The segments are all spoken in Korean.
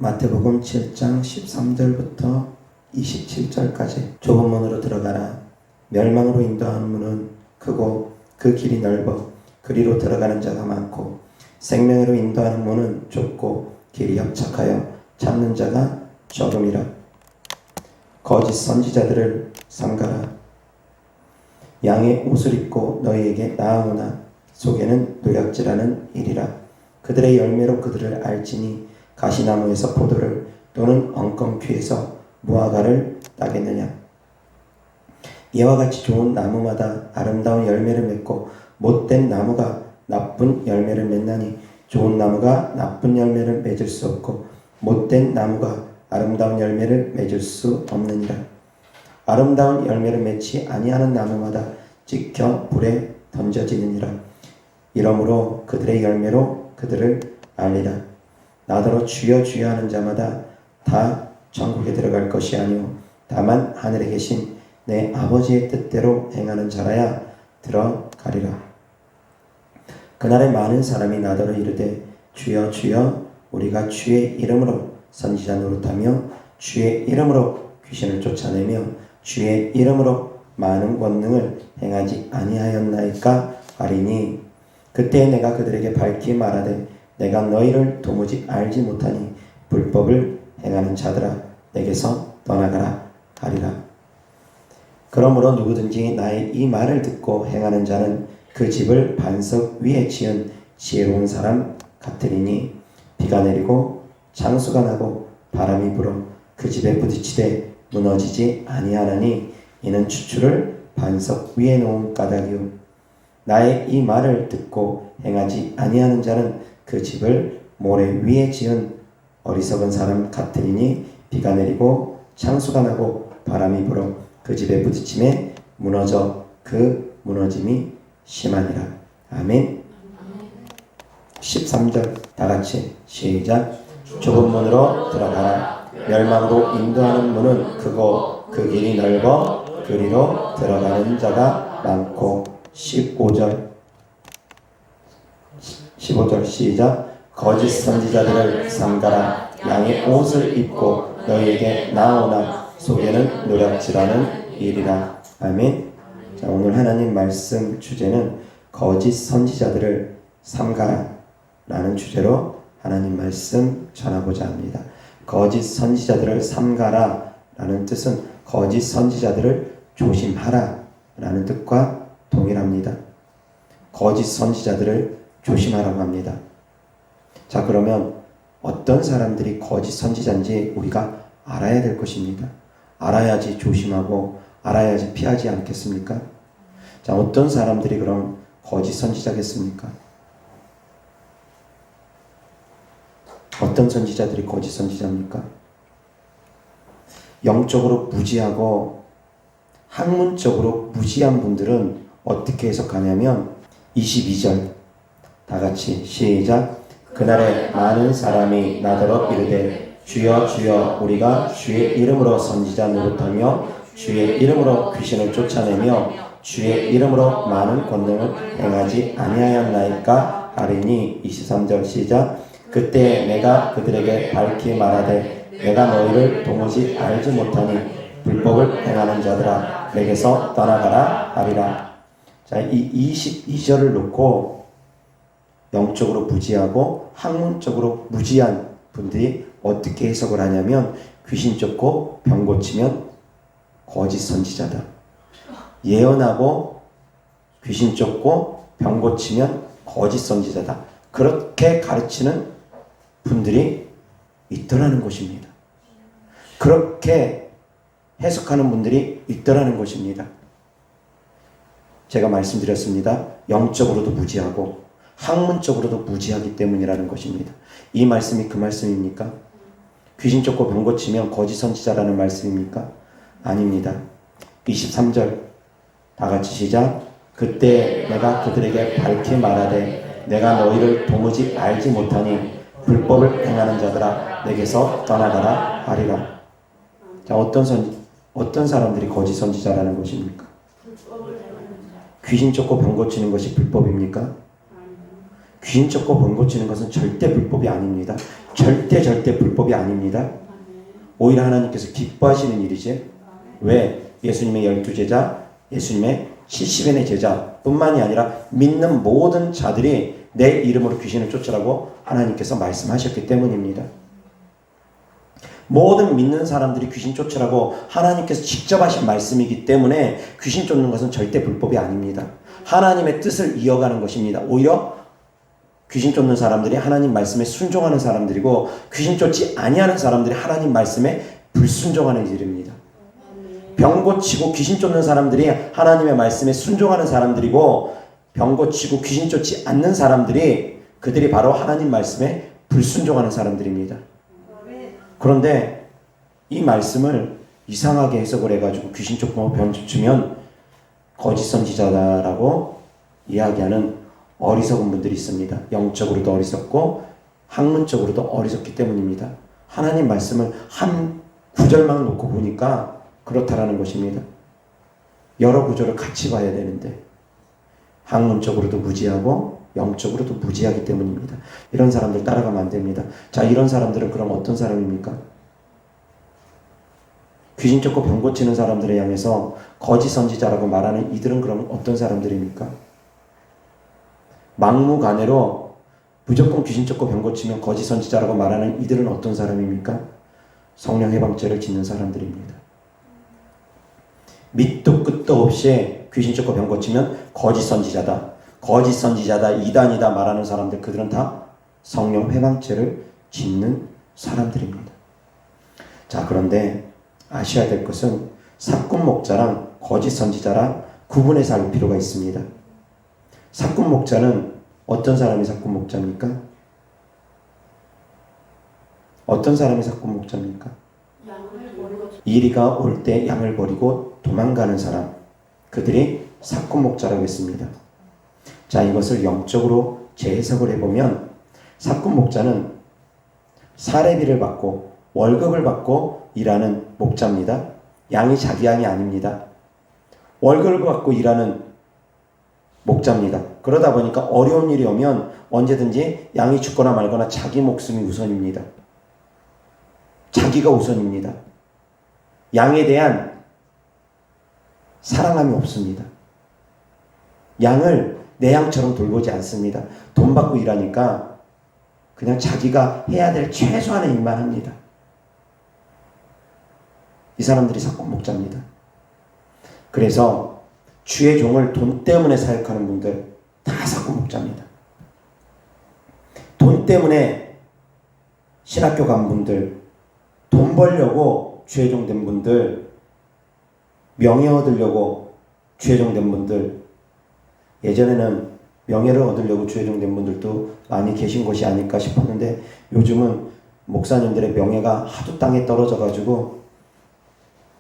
마태복음 7장 13절부터 27절까지. 좁은 문으로 들어가라. 멸망으로 인도하는 문은 크고 그 길이 넓어 그리로 들어가는 자가 많고, 생명으로 인도하는 문은 좁고 길이 협착하여 찾는 자가 적음이라. 거짓 선지자들을 삼가라. 양의 옷을 입고 너희에게 나아오나 속에는 노략질하는 일이라. 그들의 열매로 그들을 알지니 가시나무에서 포도를 또는 엉겅퀴에서 무화과를 따겠느냐. 이와 같이 좋은 나무마다 아름다운 열매를 맺고 못된 나무가 나쁜 열매를 맺나니, 좋은 나무가 나쁜 열매를 맺을 수 없고 못된 나무가 아름다운 열매를 맺을 수 없느니라. 아름다운 열매를 맺지 아니하는 나무마다 찍혀 불에 던져지느니라. 이러므로 그들의 열매로 그들을 알리라. 나더러 주여 주여 하는 자마다 다 천국에 들어갈 것이 아니오 다만 하늘에 계신 내 아버지의 뜻대로 행하는 자라야 들어가리라. 그날에 많은 사람이 나더러 이르되 주여 주여 우리가 주의 이름으로 선지자 노릇하며 주의 이름으로 귀신을 쫓아내며 주의 이름으로 많은 권능을 행하지 아니하였나이까 하리니, 그때 내가 그들에게 밝히 말하되 내가 너희를 도무지 알지 못하니 불법을 행하는 자들아 내게서 떠나가라 하리라. 그러므로 누구든지 나의 이 말을 듣고 행하는 자는 그 집을 반석 위에 지은 지혜로운 사람 같으리니, 비가 내리고 장수가 나고 바람이 불어 그 집에 부딪히되 무너지지 아니하나니 이는 추추를 반석 위에 놓은 까닭이요. 나의 이 말을 듣고 행하지 아니하는 자는 그 집을 모래 위에 지은 어리석은 사람 같으리니, 비가 내리고 장수가 나고 바람이 불어 그 집에 부딪힘에 무너져 그 무너짐이 심하니라. 아멘. 13절 다같이 시작. 좁은 문으로 들어가라. 멸망으로 인도하는 문은 크고 그 길이 넓어 그리로 들어가는 자가 많고. 15절 시작. 거짓 선지자들을 삼가라. 양의 옷을 입고 너희에게 나오나 속에는 노략질하는 일이라. 아멘. 자, 오늘 하나님 말씀 주제는 거짓 선지자들을 삼가라 라는 주제로 하나님 말씀 전하고자 합니다. 거짓 선지자들을 삼가라 라는 뜻은 거짓 선지자들을 조심하라 라는 뜻과 동일합니다. 거짓 선지자들을 조심하라고 합니다. 자, 그러면 어떤 사람들이 거짓 선지자인지 우리가 알아야 될 것입니다. 알아야지 조심하고 알아야지 피하지 않겠습니까? 자, 어떤 사람들이 그럼 거짓 선지자겠습니까? 어떤 선지자들이 거짓 선지자입니까? 영적으로 무지하고 학문적으로 무지한 분들은 어떻게 해석하냐면 22절 다같이 시작. 그날에 많은 사람이 나더러 이르되 주여 주여 우리가 주의 이름으로 선지자 노릇하며 주의 이름으로 귀신을 쫓아내며 주의 이름으로 많은 권능을 행하지 아니하였나이까 하리니. 23절 시작. 그때 내가 그들에게 밝히 말하되 내가 너희를 도무지 알지 못하니 불법을 행하는 자들아 내게서 떠나가라 하리라. 자, 이 22절을 놓고 영적으로 무지하고 학문적으로 무지한 분들이 어떻게 해석을 하냐면, 귀신 쫓고 병 고치면 거짓 선지자다. 예언하고 귀신 쫓고 병 고치면 거짓 선지자다. 그렇게 가르치는 분들이 있더라는 것입니다. 그렇게 해석하는 분들이 있더라는 것입니다. 제가 말씀드렸습니다. 영적으로도 무지하고 학문적으로도 무지하기 때문이라는 것입니다. 이 말씀이 그 말씀입니까? 귀신 쫓고 병 고치면 거짓 선지자라는 말씀입니까? 아닙니다. 23절 다같이 시작. 그때 내가 그들에게 밝히 말하되 내가 너희를 도무지 알지 못하니 불법을 행하는 자들아 내게서 떠나가라 하리라. 자, 어떤 사람들이 거짓 선지자라는 것입니까? 귀신 쫓고 병 고치는 것이 불법입니까? 귀신 쫓고 병 고치는 것은 절대 불법이 아닙니다. 절대 불법이 아닙니다. 오히려 하나님께서 기뻐하시는 일이지. 왜? 예수님의 12제자, 예수님의 70인의 제자뿐만이 아니라 믿는 모든 자들이 내 이름으로 귀신을 쫓으라고 하나님께서 말씀하셨기 때문입니다. 모든 믿는 사람들이 귀신 쫓으라고 하나님께서 직접 하신 말씀이기 때문에 귀신 쫓는 것은 절대 불법이 아닙니다. 하나님의 뜻을 이어가는 것입니다. 오히려 귀신 쫓는 사람들이 하나님 말씀에 순종하는 사람들이고 귀신 쫓지 아니하는 사람들이 하나님 말씀에 불순종하는 일입니다. 병 고치고 귀신 쫓는 사람들이 하나님의 말씀에 순종하는 사람들이고 병 고치고 귀신 쫓지 않는 사람들이 그들이 바로 하나님 말씀에 불순종하는 사람들입니다. 그런데 이 말씀을 이상하게 해석을 해가지고 귀신 쫓고 병 쫓으면 거짓 선지자다라고 이야기하는 어리석은 분들이 있습니다. 영적으로도 어리석고 학문적으로도 어리석기 때문입니다. 하나님 말씀을 한 구절만 놓고 보니까 그렇다라는 것입니다. 여러 구절을 같이 봐야 되는데 학문적으로도 무지하고 영적으로도 무지하기 때문입니다. 이런 사람들 따라가면 안 됩니다. 자, 이런 사람들은 그럼 어떤 사람입니까? 귀신 쫓고 병 고치는 사람들을 향해서 거짓 선지자라고 말하는 이들은 그럼 어떤 사람들입니까? 막무가내로 무조건 귀신 쫓고 병 고치면 거짓 선지자라고 말하는 이들은 어떤 사람입니까? 성령 해방죄를 짓는 사람들입니다. 밑도 끝도 없이 귀신 쫓고 병 고치면 거짓 선지자다, 거짓 선지자다, 이단이다 말하는 사람들, 그들은 다 성령 해방죄를 짓는 사람들입니다. 자, 그런데 아셔야 될 것은 사꾼 목자랑 거짓 선지자랑 구분해서 알 필요가 있습니다. 사꾼 목자는 어떤 사람이 사꾼 목자입니까? 어떤 사람이 사꾼 목자입니까? 이리가 올 때 양을 버리고 도망가는 사람, 그들이 사꾼 목자라고 했습니다. 자, 이것을 영적으로 재해석을 해보면 사꾼 목자는 사례비를 받고 월급을 받고 일하는 목자입니다. 양이 자기 양이 아닙니다. 월급을 받고 일하는 목자입니다. 그러다 보니까 어려운 일이 오면 언제든지 양이 죽거나 말거나 자기 목숨이 우선입니다. 자기가 우선입니다. 양에 대한 사랑함이 없습니다. 양을 내 양처럼 돌보지 않습니다. 돈 받고 일하니까 그냥 자기가 해야 될 최소한의 일만 합니다. 이 사람들이 사꾼 목자입니다. 그래서 주의 종을 돈 때문에 사역하는 분들 다 사꾼 목자입니다. 돈 때문에 신학교 간 분들, 돈 벌려고 주의 종 된 분들, 명예 얻으려고 주의 종 된 분들, 예전에는 명예를 얻으려고 주의 종 된 분들도 많이 계신 것이 아닐까 싶었는데 요즘은 목사님들의 명예가 하도 땅에 떨어져가지고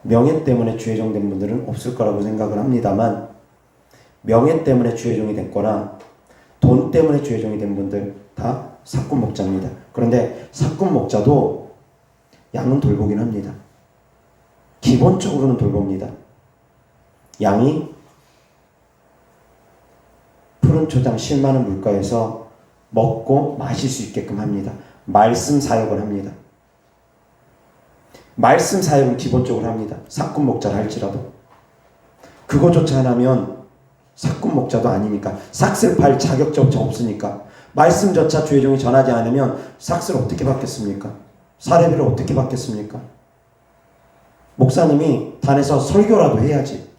명예 때문에 주의 종 된 분들은 없을 거라고 생각을 합니다만, 명예 때문에 주의 종이 됐거나 돈 때문에 주의 종이 된 분들 다 사꾼 목자입니다. 그런데 사꾼 목자도 양은 돌보긴 합니다. 기본적으로는 돌봅니다. 양이 푸른 초장 실 많은 물가에서 먹고 마실 수 있게끔 합니다. 말씀 사역을 합니다. 말씀 사역은 기본적으로 합니다. 사꾼 목자를 할지라도. 그거조차 안 하면 사꾼 목자도 아니니까, 삭스를 팔 자격조차 없으니까, 말씀조차 주의 종이 전하지 않으면 삭스를 어떻게 받겠습니까? 사례비를 어떻게 받겠습니까? 목사님이 단에서 설교라도 해야지.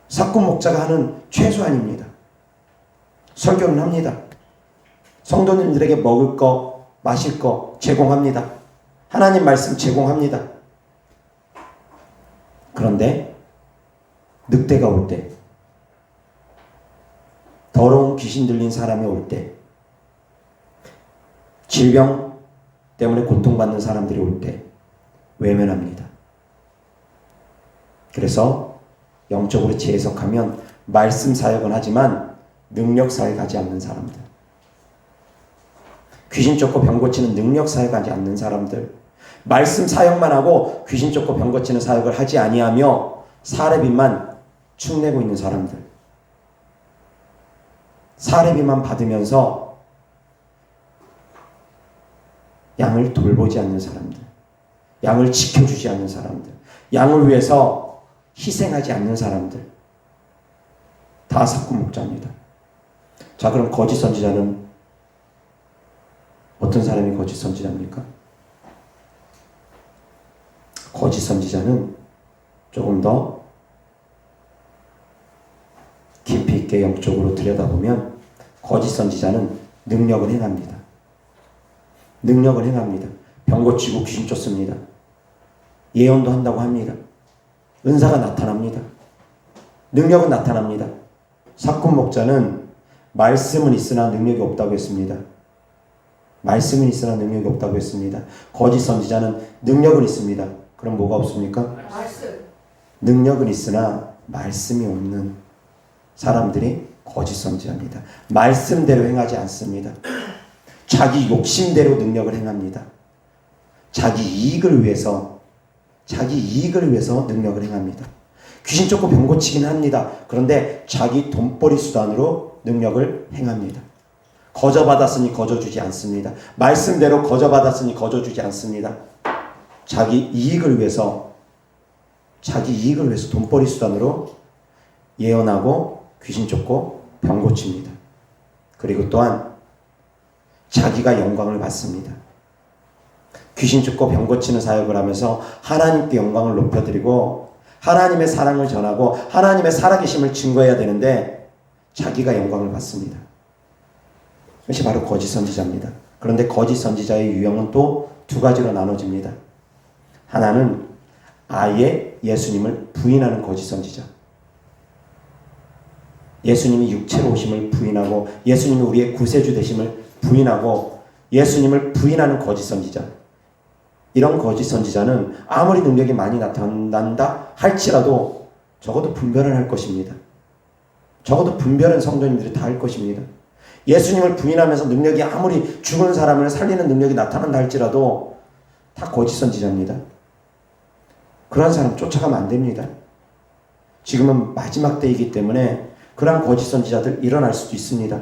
사꾼 목자가 하는 최소한입니다. 설교는 합니다. 성도님들에게 먹을 거, 마실 거 제공합니다. 하나님 말씀 제공합니다. 그런데 늑대가 올 때, 더러운 귀신 들린 사람이 올 때, 질병 때문에 고통받는 사람들이 올 때 외면합니다. 그래서 영적으로 재해석하면 말씀 사역은 하지만 능력 사역하지 않는 사람들, 귀신 쫓고 병 고치는 능력 사역하지 않는 사람들, 말씀 사역만 하고 귀신 쫓고 병 고치는 사역을 하지 아니하며 사례비만 축내고 있는 사람들, 사례비만 받으면서 양을 돌보지 않는 사람들, 양을 지켜주지 않는 사람들, 양을 위해서 희생하지 않는 사람들, 다 사꾼 목자입니다. 자, 그럼 거짓 선지자는 어떤 사람이 거짓 선지자입니까? 거짓 선지자는 조금 더 깊이 있게 영적으로 들여다보면 거짓 선지자는 능력을 행합니다. 능력을 행합니다. 병 고치고 귀신 쫓습니다. 예언도 한다고 합니다. 은사가 나타납니다. 능력은 나타납니다. 사꾼 목자는 말씀은 있으나 능력이 없다고 했습니다. 말씀은 있으나 능력이 없다고 했습니다. 거짓 선지자는 능력은 있습니다. 그럼 뭐가 없습니까? 말씀. 능력은 있으나 말씀이 없는 사람들이 거짓 선지자입니다. 말씀대로 행하지 않습니다. 자기 욕심대로 능력을 행합니다. 자기 이익을 위해서 능력을 행합니다. 귀신 쫓고 병 고치긴 합니다. 그런데 자기 돈벌이 수단으로 능력을 행합니다. 거저받았으니 거저주지 않습니다. 말씀대로 거저받았으니 거저주지 않습니다. 자기 이익을 위해서 돈벌이 수단으로 예언하고 귀신 쫓고 병 고칩니다. 그리고 또한 자기가 영광을 받습니다. 귀신 쫓고 병 고치는 사역을 하면서 하나님께 영광을 높여드리고 하나님의 사랑을 전하고 하나님의 살아계심을 증거해야 되는데 자기가 영광을 받습니다. 이것이 바로 거짓 선지자입니다. 그런데 거짓 선지자의 유형은 또 두 가지로 나눠집니다. 하나는 아예 예수님을 부인하는 거짓 선지자. 예수님이 육체로 오심을 부인하고 예수님이 우리의 구세주 되심을 부인하고 예수님을 부인하는 거짓 선지자. 이런 거짓 선지자는 아무리 능력이 많이 나타난다 할지라도 적어도 분별을 할 것입니다. 적어도 분별은 성도님들이 다 할 것입니다. 예수님을 부인하면서 능력이 아무리 죽은 사람을 살리는 능력이 나타난다 할지라도 다 거짓 선지자입니다. 그런 사람 쫓아가면 안 됩니다. 지금은 마지막 때이기 때문에 그러한 거짓 선지자들 일어날 수도 있습니다.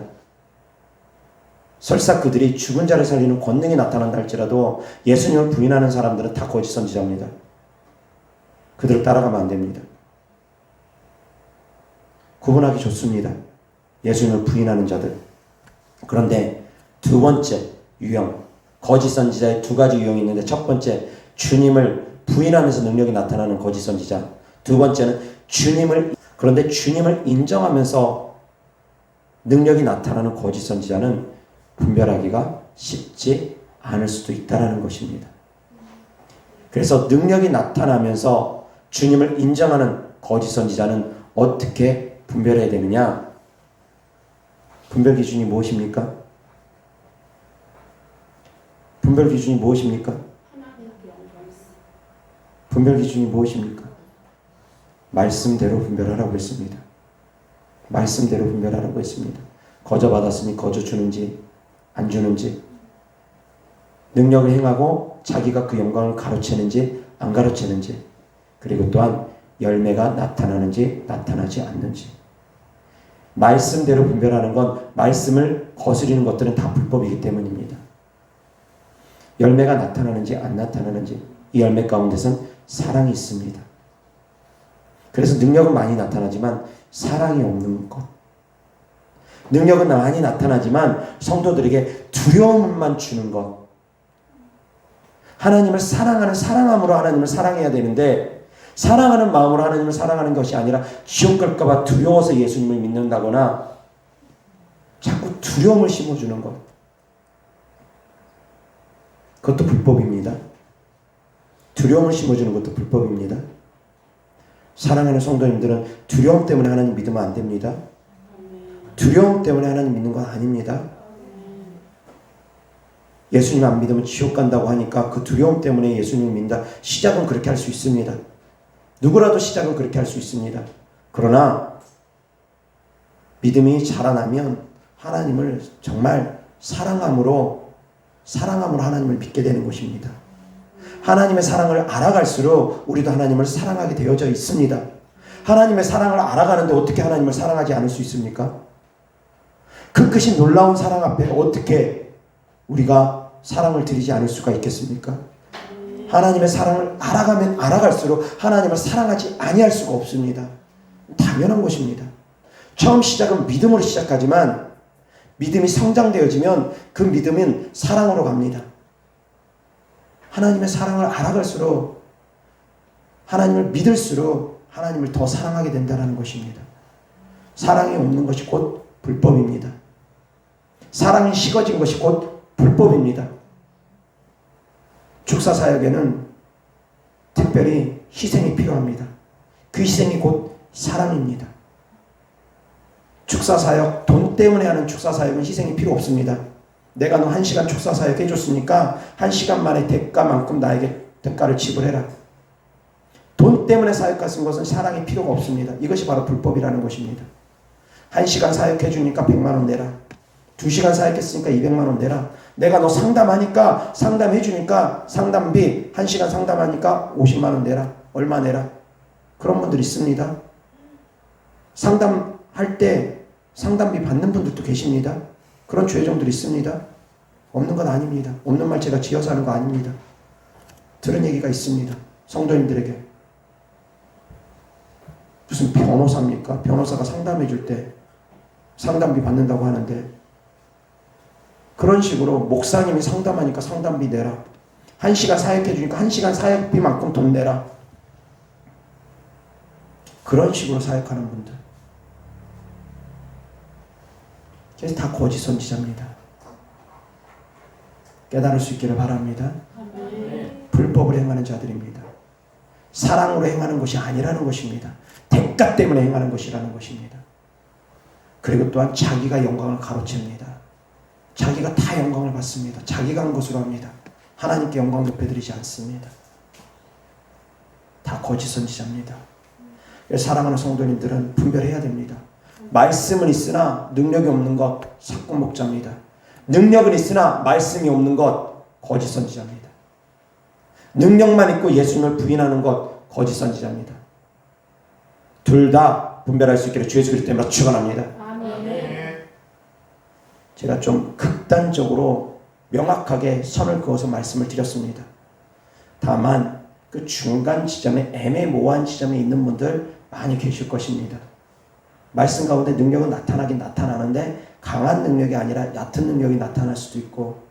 설사 그들이 죽은 자를 살리는 권능이 나타난다 할지라도 예수님을 부인하는 사람들은 다 거짓 선지자입니다. 그들을 따라가면 안 됩니다. 구분하기 좋습니다. 예수님을 부인하는 자들. 그런데 두 번째 유형, 거짓 선지자의 두 가지 유형이 있는데 첫 번째, 주님을 부인하면서 능력이 나타나는 거짓 선지자. 두 번째는 그런데 주님을 인정하면서 능력이 나타나는 거짓 선지자는 분별하기가 쉽지 않을 수도 있다는 것입니다. 그래서 능력이 나타나면서 주님을 인정하는 거짓 선지자는 어떻게 분별해야 되느냐? 분별 기준이 무엇입니까? 분별 기준이 무엇입니까? 분별 기준이 무엇입니까? 말씀대로 분별하라고 했습니다. 말씀대로 분별하라고 했습니다. 거저 받았으니 거저 주는지 안 주는지, 능력을 행하고 자기가 그 영광을 가로채는지 안 가로채는지, 그리고 또한 열매가 나타나는지 나타나지 않는지. 말씀대로 분별하는 건 말씀을 거스리는 것들은 다 불법이기 때문입니다. 열매가 나타나는지 안 나타나는지, 이 열매 가운데선 사랑이 있습니다. 그래서 능력은 많이 나타나지만 사랑이 없는 것. 능력은 많이 나타나지만 성도들에게 두려움만 주는 것. 하나님을 사랑하는 사랑함으로 하나님을 사랑해야 되는데 사랑하는 마음으로 하나님을 사랑하는 것이 아니라 지옥 갈까 봐 두려워서 예수님을 믿는다거나 자꾸 두려움을 심어주는 것. 그것도 불법입니다. 두려움을 심어주는 것도 불법입니다. 사랑하는 성도님들은 두려움 때문에 하나님 믿으면 안 됩니다. 두려움 때문에 하나님 믿는 건 아닙니다. 예수님 안 믿으면 지옥 간다고 하니까 그 두려움 때문에 예수님을 믿는다. 시작은 그렇게 할 수 있습니다. 누구라도 시작은 그렇게 할 수 있습니다. 그러나 믿음이 자라나면 하나님을 정말 사랑함으로 하나님을 믿게 되는 것입니다. 하나님의 사랑을 알아갈수록 우리도 하나님을 사랑하게 되어져 있습니다. 하나님의 사랑을 알아가는데 어떻게 하나님을 사랑하지 않을 수 있습니까? 그 크신 놀라운 사랑 앞에 어떻게 우리가 사랑을 드리지 않을 수가 있겠습니까? 하나님의 사랑을 알아가면 알아갈수록 하나님을 사랑하지 아니할 수가 없습니다. 당연한 것입니다. 처음 시작은 믿음으로 시작하지만 믿음이 성장되어지면 그 믿음은 사랑으로 갑니다. 하나님의 사랑을 알아갈수록 하나님을 믿을수록 하나님을 더 사랑하게 된다는 것입니다. 사랑이 없는 것이 곧 불법입니다. 사랑이 식어진 것이 곧 불법입니다. 축사사역에는 특별히 희생이 필요합니다. 그 희생이 곧 사랑입니다. 축사사역, 돈 때문에 하는 축사사역은 희생이 필요 없습니다. 내가 너 1시간 축사사역 해줬으니까 1시간 만에 대가만큼 나에게 대가를 지불해라. 돈 때문에 사역할 수 있는 것은 사랑이 필요가 없습니다. 이것이 바로 불법이라는 것입니다. 1시간 사역해주니까 100만원 내라. 2시간 사역했으니까 200만원 내라. 내가 너 상담하니까 상담해주니까 상담비 1시간 상담하니까 50만원 내라. 얼마 내라. 그런 분들 있습니다. 상담할 때 상담비 받는 분들도 계십니다. 그런 죄종들이 있습니다. 없는 건 아닙니다. 없는 말 제가 지어서 하는 거 아닙니다. 들은 얘기가 있습니다. 성도님들에게. 무슨 변호사입니까? 변호사가 상담해 줄 때 상담비 받는다고 하는데 그런 식으로 목사님이 상담하니까 상담비 내라. 1시간 사역해 주니까 1시간 사역비만큼 돈 내라. 그런 식으로 사역하는 분들. 그래서 다 거짓 선지자입니다. 깨달을 수 있기를 바랍니다. 불법을 행하는 자들입니다. 사랑으로 행하는 것이 아니라는 것입니다. 대가 때문에 행하는 것이라는 것입니다. 그리고 또한 자기가 영광을 가로챕니다. 자기가 다 영광을 받습니다. 자기가 한 것으로 합니다. 하나님께 영광 높여드리지 않습니다. 다 거짓 선지자입니다. 사랑하는 성도님들은 분별해야 됩니다. 말씀은 있으나 능력이 없는 것 사꾼 목자입니다. 능력은 있으나 말씀이 없는 것 거짓 선지자입니다. 능력만 있고 예수님을 부인하는 것 거짓 선지자입니다. 둘 다 분별할 수 있기를 주 예수 그리스도 이름으로 축원합니다. 제가 좀 극단적으로 명확하게 선을 그어서 말씀을 드렸습니다. 다만 그 중간 지점에 애매모호한 지점에 있는 분들 많이 계실 것입니다. 말씀 가운데 능력은 나타나긴 나타나는데 강한 능력이 아니라 얕은 능력이 나타날 수도 있고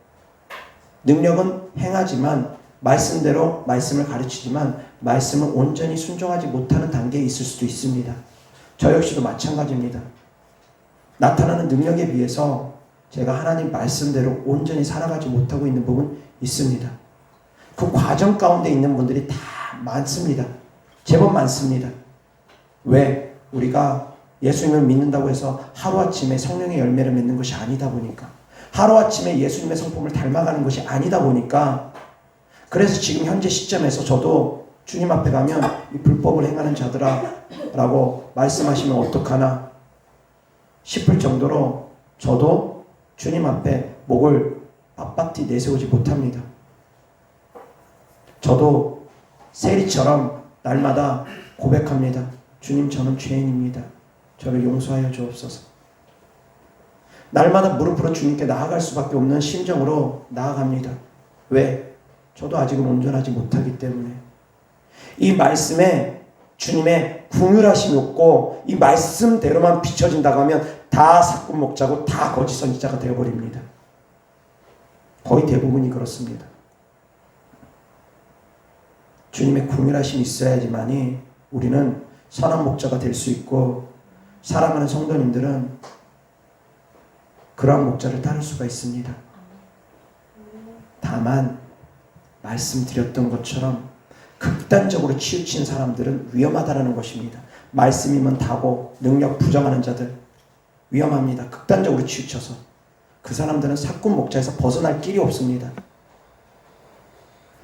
능력은 행하지만 말씀대로 말씀을 가르치지만 말씀을 온전히 순종하지 못하는 단계에 있을 수도 있습니다. 저 역시도 마찬가지입니다. 나타나는 능력에 비해서 제가 하나님 말씀대로 온전히 살아가지 못하고 있는 부분 있습니다. 그 과정 가운데 있는 분들이 다 많습니다. 제법 많습니다. 왜? 우리가 예수님을 믿는다고 해서 하루아침에 성령의 열매를 맺는 것이 아니다 보니까 하루아침에 예수님의 성품을 닮아가는 것이 아니다 보니까 그래서 지금 현재 시점에서 저도 주님 앞에 가면 이 불법을 행하는 자들아 라고 말씀하시면 어떡하나 싶을 정도로 저도 주님 앞에 목을 빳빳이 내세우지 못합니다. 저도 세리처럼 날마다 고백합니다. 주님, 저는 죄인입니다. 저를 용서하여 주옵소서. 날마다 무릎으로 주님께 나아갈 수밖에 없는 심정으로 나아갑니다. 왜? 저도 아직은 온전하지 못하기 때문에. 이 말씀에 주님의 궁휼하심이 없고 이 말씀대로만 비춰진다고 하면 다 사꾼 목자고 다 거짓 선지자가 되어버립니다. 거의 대부분이 그렇습니다. 주님의 궁휼하심이 있어야지만이 우리는 선한 목자가 될 수 있고 사랑하는 성도님들은 그러한 목자를 따를 수가 있습니다. 다만 말씀드렸던 것처럼 극단적으로 치우친 사람들은 위험하다는 것입니다. 말씀이면 다고 능력 부정하는 자들 위험합니다. 극단적으로 치우쳐서 그 사람들은 사꾼 목자에서 벗어날 길이 없습니다.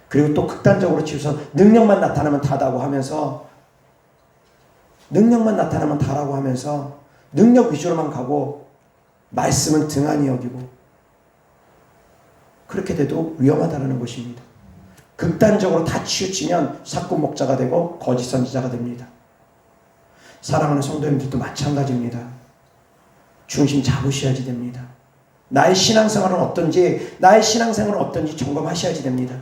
그리고 또 극단적으로 치우쳐서 능력만 나타나면 다다고 하면서 능력만 나타나면 다라고 하면서 능력 위주로만 가고 말씀은 등한히 여기고 그렇게 돼도 위험하다는 것입니다. 극단적으로 다 치우치면 사꾼 목자가 되고 거짓 선지자가 됩니다. 사랑하는 성도님들도 마찬가지입니다. 중심 잡으셔야지 됩니다. 나의 신앙생활은 어떤지, 나의 신앙생활은 어떤지 점검하셔야지 됩니다.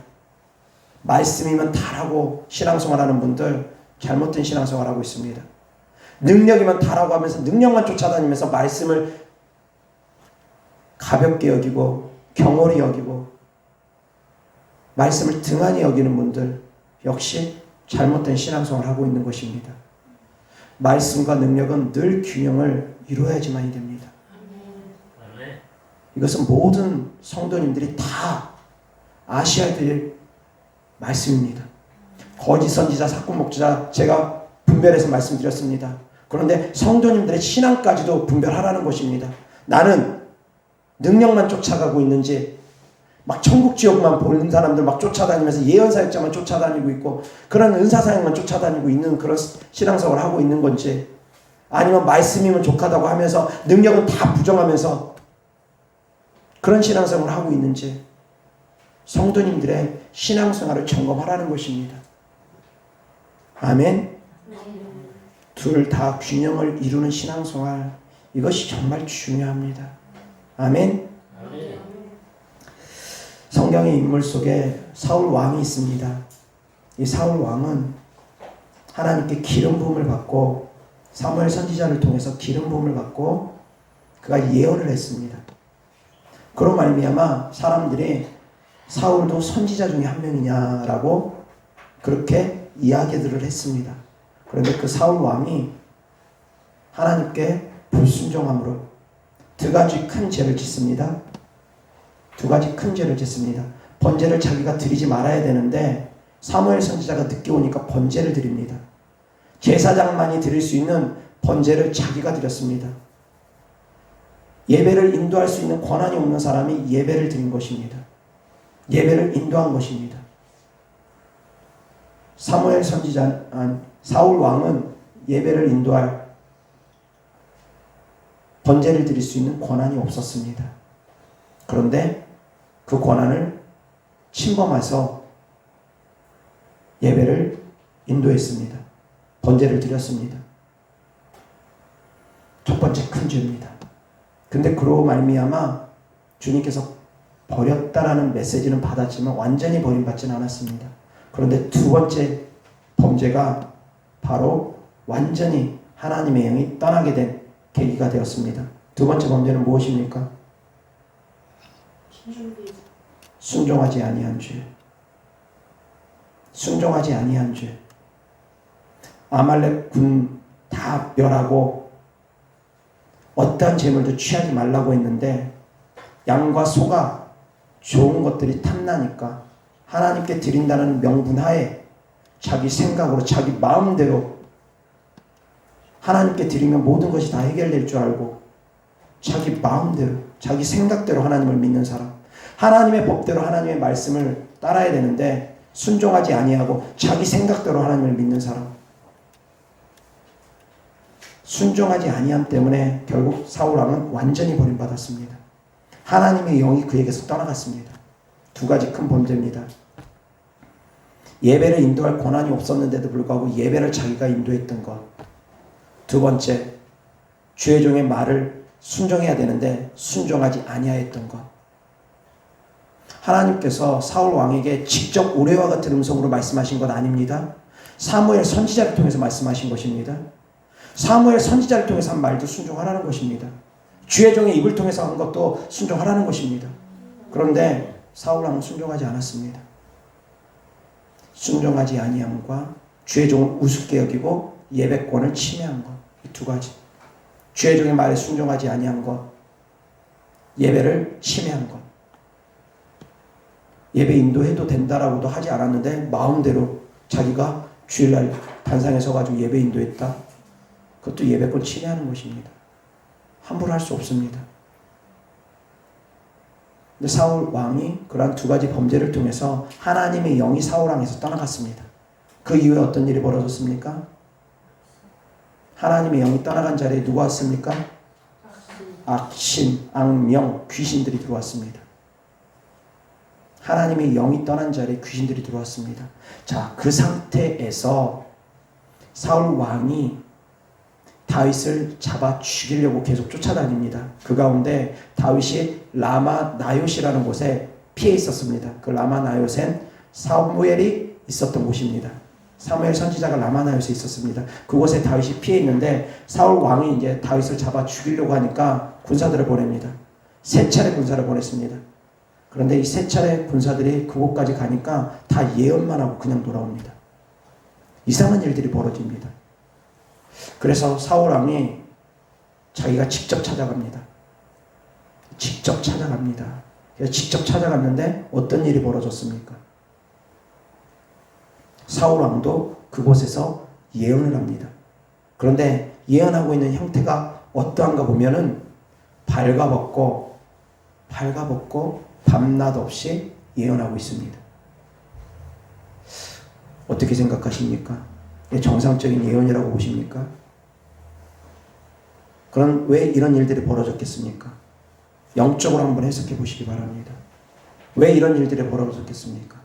말씀이면 다라고 신앙생활하는 분들 잘못된 신앙생활하고 있습니다. 능력이면 다라고 하면서 능력만 쫓아다니면서 말씀을 가볍게 여기고 경홀히 여기고 말씀을 등한히 여기는 분들 역시 잘못된 신앙생활을 하고 있는 것입니다. 말씀과 능력은 늘 균형을 이루어야지만이 됩니다. 이것은 모든 성도님들이 다 아셔야 될 말씀입니다. 거짓 선지자, 사꾼 목자 제가 분별해서 말씀드렸습니다. 그런데 성도님들의 신앙까지도 분별하라는 것입니다. 나는 능력만 쫓아가고 있는지 막 천국 지옥만 보는 사람들 막 쫓아다니면서 예언사역자만 쫓아다니고 있고 그런 은사사역만 쫓아다니고 있는 그런 신앙생활을 하고 있는 건지, 아니면 말씀이면 족하다고 하면서 능력은 다 부정하면서 그런 신앙생활을 하고 있는지 성도님들의 신앙생활을 점검하라는 것입니다. 아멘. 둘 다 균형을 이루는 신앙생활, 이것이 정말 중요합니다. 아멘. 성경의 인물 속에 사울 왕이 있습니다. 이 사울 왕은 하나님께 기름 부음을 받고 사무엘 선지자를 통해서 기름 부음을 받고 그가 예언을 했습니다. 그런 말미암아 사람들이 사울도 선지자 중에 한 명이냐라고 그렇게 이야기들을 했습니다. 그런데 그 사울 왕이 하나님께 불순종함으로 두 가지 큰 죄를 짓습니다. 두 가지 큰 죄를 짓습니다. 번제를 자기가 드리지 말아야 되는데 사무엘 선지자가 늦게 오니까 번제를 드립니다. 제사장만이 드릴 수 있는 번제를 자기가 드렸습니다. 예배를 인도할 수 있는 권한이 없는 사람이 예배를 드린 것입니다. 예배를 인도한 것입니다. 사무엘 선지자, 사울 왕은 예배를 인도할 번제를 드릴 수 있는 권한이 없었습니다. 그런데 그 권한을 침범해서 예배를 인도했습니다. 번제를 드렸습니다. 첫 번째 큰 죄입니다. 근데 그로 말미암아 주님께서 버렸다라는 메시지는 받았지만 완전히 버림받지는 않았습니다. 그런데 두 번째 범죄가 바로 완전히 하나님의 영이 떠나게 된 계기가 되었습니다. 두 번째 범죄는 무엇입니까? 순종하지 아니한 죄. 순종하지 아니한 죄. 아말렉 군 다 멸하고 어떠한 재물도 취하지 말라고 했는데 양과 소가 좋은 것들이 탐나니까 하나님께 드린다는 명분하에 자기 생각으로 자기 마음대로 하나님께 드리면 모든 것이 다 해결될 줄 알고 자기 마음대로 자기 생각대로 하나님을 믿는 사람, 하나님의 법대로 하나님의 말씀을 따라야 되는데 순종하지 아니하고 자기 생각대로 하나님을 믿는 사람, 순종하지 아니함 때문에 결국 사울 왕은 완전히 버림받았습니다. 하나님의 영이 그에게서 떠나갔습니다. 두 가지 큰 범죄입니다. 예배를 인도할 권한이 없었는데도 불구하고 예배를 자기가 인도했던 것. 두 번째, 주의 종의 말을 순종해야 되는데 순종하지 아니하였던 것. 하나님께서 사울 왕에게 직접 우레와 같은 음성으로 말씀하신 것 아닙니다. 사무엘 선지자를 통해서 말씀하신 것입니다. 사무엘 선지자를 통해서 한 말도 순종하라는 것입니다. 주의 종의 입을 통해서 한 것도 순종하라는 것입니다. 그런데 사울 왕은 순종하지 않았습니다. 순종하지 아니함과 주의 종을 우습게 여기고 예배권을 침해한 것, 이 두 가지. 주의 종의 말에 순종하지 아니한 것, 예배를 침해한 것. 예배 인도해도 된다라고도 하지 않았는데 마음대로 자기가 주일날 단상에 서가지고 예배 인도했다. 그것도 예배권 침해하는 것입니다. 함부로 할 수 없습니다. 근데 사울 왕이 그러한 두 가지 범죄를 통해서 하나님의 영이 사울 왕에서 떠나갔습니다. 그 이후에 어떤 일이 벌어졌습니까? 하나님의 영이 떠나간 자리에 누가 왔습니까? 악신, 악령, 귀신들이 들어왔습니다. 하나님의 영이 떠난 자리에 귀신들이 들어왔습니다. 자, 그 상태에서 사울 왕이 다윗을 잡아 죽이려고 계속 쫓아다닙니다. 그 가운데 다윗이 라마 나요시라는 곳에 피해 있었습니다. 그 라마 나요시엔 사무엘이 있었던 곳입니다. 사무엘 선지자가 라마 나요시에 있었습니다. 그곳에 다윗이 피해 있는데 사울 왕이 이제 다윗을 잡아 죽이려고 하니까 군사들을 보냅니다. 3차례 군사를 보냈습니다. 그런데 이 3차례 군사들이 그곳까지 가니까 다 예언만 하고 그냥 돌아옵니다. 이상한 일들이 벌어집니다. 그래서 사울 왕이 자기가 직접 찾아갑니다. 직접 찾아갔는데 어떤 일이 벌어졌습니까? 사울 왕도 그곳에서 예언을 합니다. 그런데 예언하고 있는 형태가 어떠한가 보면은 발가벗고 밤낮 없이 예언하고 있습니다. 어떻게 생각하십니까? 이게 정상적인 예언이라고 보십니까? 그럼 왜 이런 일들이 벌어졌겠습니까? 영적으로 한번 해석해 보시기 바랍니다. 왜 이런 일들이 벌어졌겠습니까?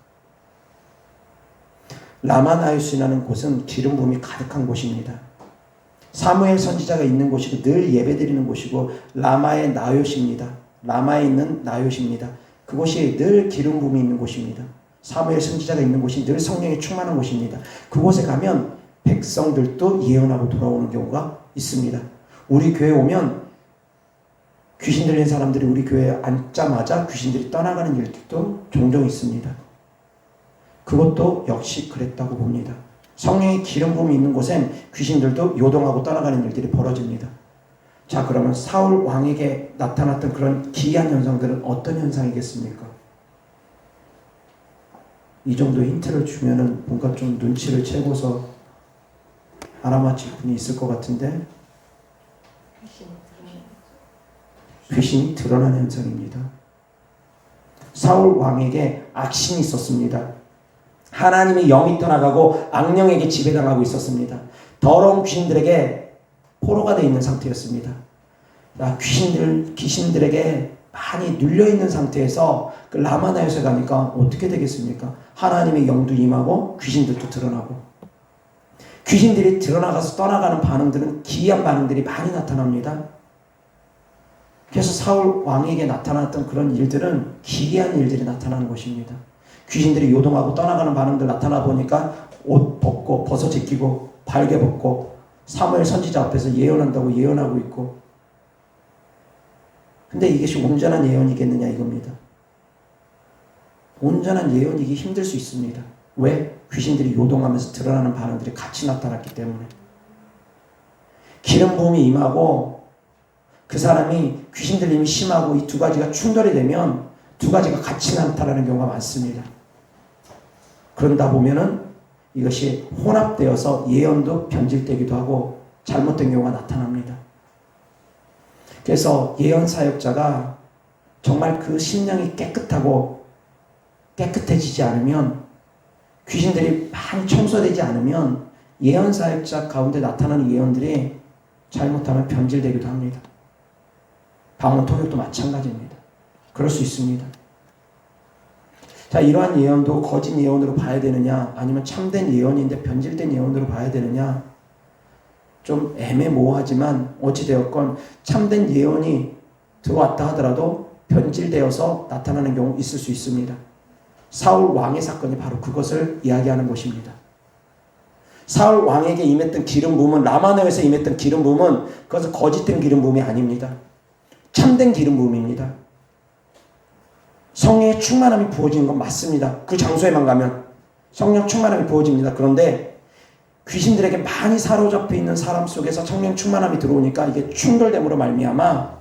라마나요시라는 곳은 기름 부음이 가득한 곳입니다. 사무엘 선지자가 있는 곳이고 늘 예배드리는 곳이고 라마의 나요시입니다. 라마에 있는 나요시입니다. 그곳이 늘 기름 부음이 있는 곳입니다. 사무엘 선지자가 있는 곳이 늘 성령이 충만한 곳입니다. 그곳에 가면 백성들도 예언하고 돌아오는 경우가 있습니다. 우리 교회 오면 귀신 들린 사람들이 우리 교회에 앉자마자 귀신들이 떠나가는 일들도 종종 있습니다. 그것도 역시 그랬다고 봅니다. 성령의 기름 부음이 있는 곳엔 귀신들도 요동하고 떠나가는 일들이 벌어집니다. 자, 그러면 사울 왕에게 나타났던 그런 기이한 현상들은 어떤 현상이겠습니까? 이 정도 힌트를 주면은 뭔가 좀 눈치를 채고서 알아맞힐 분이 있을 것 같은데 귀신이 드러나는 현상입니다. 사울 왕에게 악신이 있었습니다. 하나님의 영이 떠나가고 악령에게 지배당하고 있었습니다. 더러운 귀신들에게 포로가 되어 있는 상태였습니다. 귀신들에게 많이 눌려있는 상태에서 그 라마나요시에 가니까 어떻게 되겠습니까? 하나님의 영도 임하고 귀신들도 드러나고 귀신들이 드러나가서 떠나가는 반응들은 기이한 반응들이 많이 나타납니다. 그래서 사울 왕에게 나타났던 그런 일들은 기이한 일들이 나타나는 것입니다. 귀신들이 요동하고 떠나가는 반응들 나타나 보니까 옷 벗고 벗어 제끼고 발개 벗고 사무엘 선지자 앞에서 예언한다고 예언하고 있고 근데 이것이 온전한 예언이겠느냐 이겁니다. 온전한 예언이기 힘들 수 있습니다. 왜? 귀신들이 요동하면서 드러나는 반응들이 같이 나타났기 때문에 기름 부음이 임하고 그 사람이 귀신 들림이 심하고 이 두 가지가 충돌이 되면 두 가지가 같이 나타나는 경우가 많습니다. 그런다 보면은 이것이 혼합되어서 예언도 변질되기도 하고 잘못된 경우가 나타납니다. 그래서 예언 사역자가 정말 그 심령이 깨끗해지지 않으면 귀신들이 많이 청소되지 않으면 예언 사역자 가운데 나타나는 예언들이 잘못하면 변질되기도 합니다. 방언 통역도 마찬가지입니다. 그럴 수 있습니다. 자, 이러한 예언도 거짓 예언으로 봐야 되느냐 아니면 참된 예언인데 변질된 예언으로 봐야 되느냐 좀 애매모호하지만 어찌되었건 참된 예언이 들어왔다 하더라도 변질되어서 나타나는 경우 있을 수 있습니다. 사울 왕의 사건이 바로 그것을 이야기하는 것입니다. 사울 왕에게 임했던 기름 부음은 라마나요시에 임했던 기름 부음은 그것은 거짓된 기름 부음이 아닙니다. 참된 기름 부음입니다. 성령의 충만함이 부어지는 건 맞습니다. 그 장소에만 가면 성령 충만함이 부어집니다. 그런데 귀신들에게 많이 사로잡혀 있는 사람 속에서 성령 충만함이 들어오니까 이게 충돌됨으로 말미암아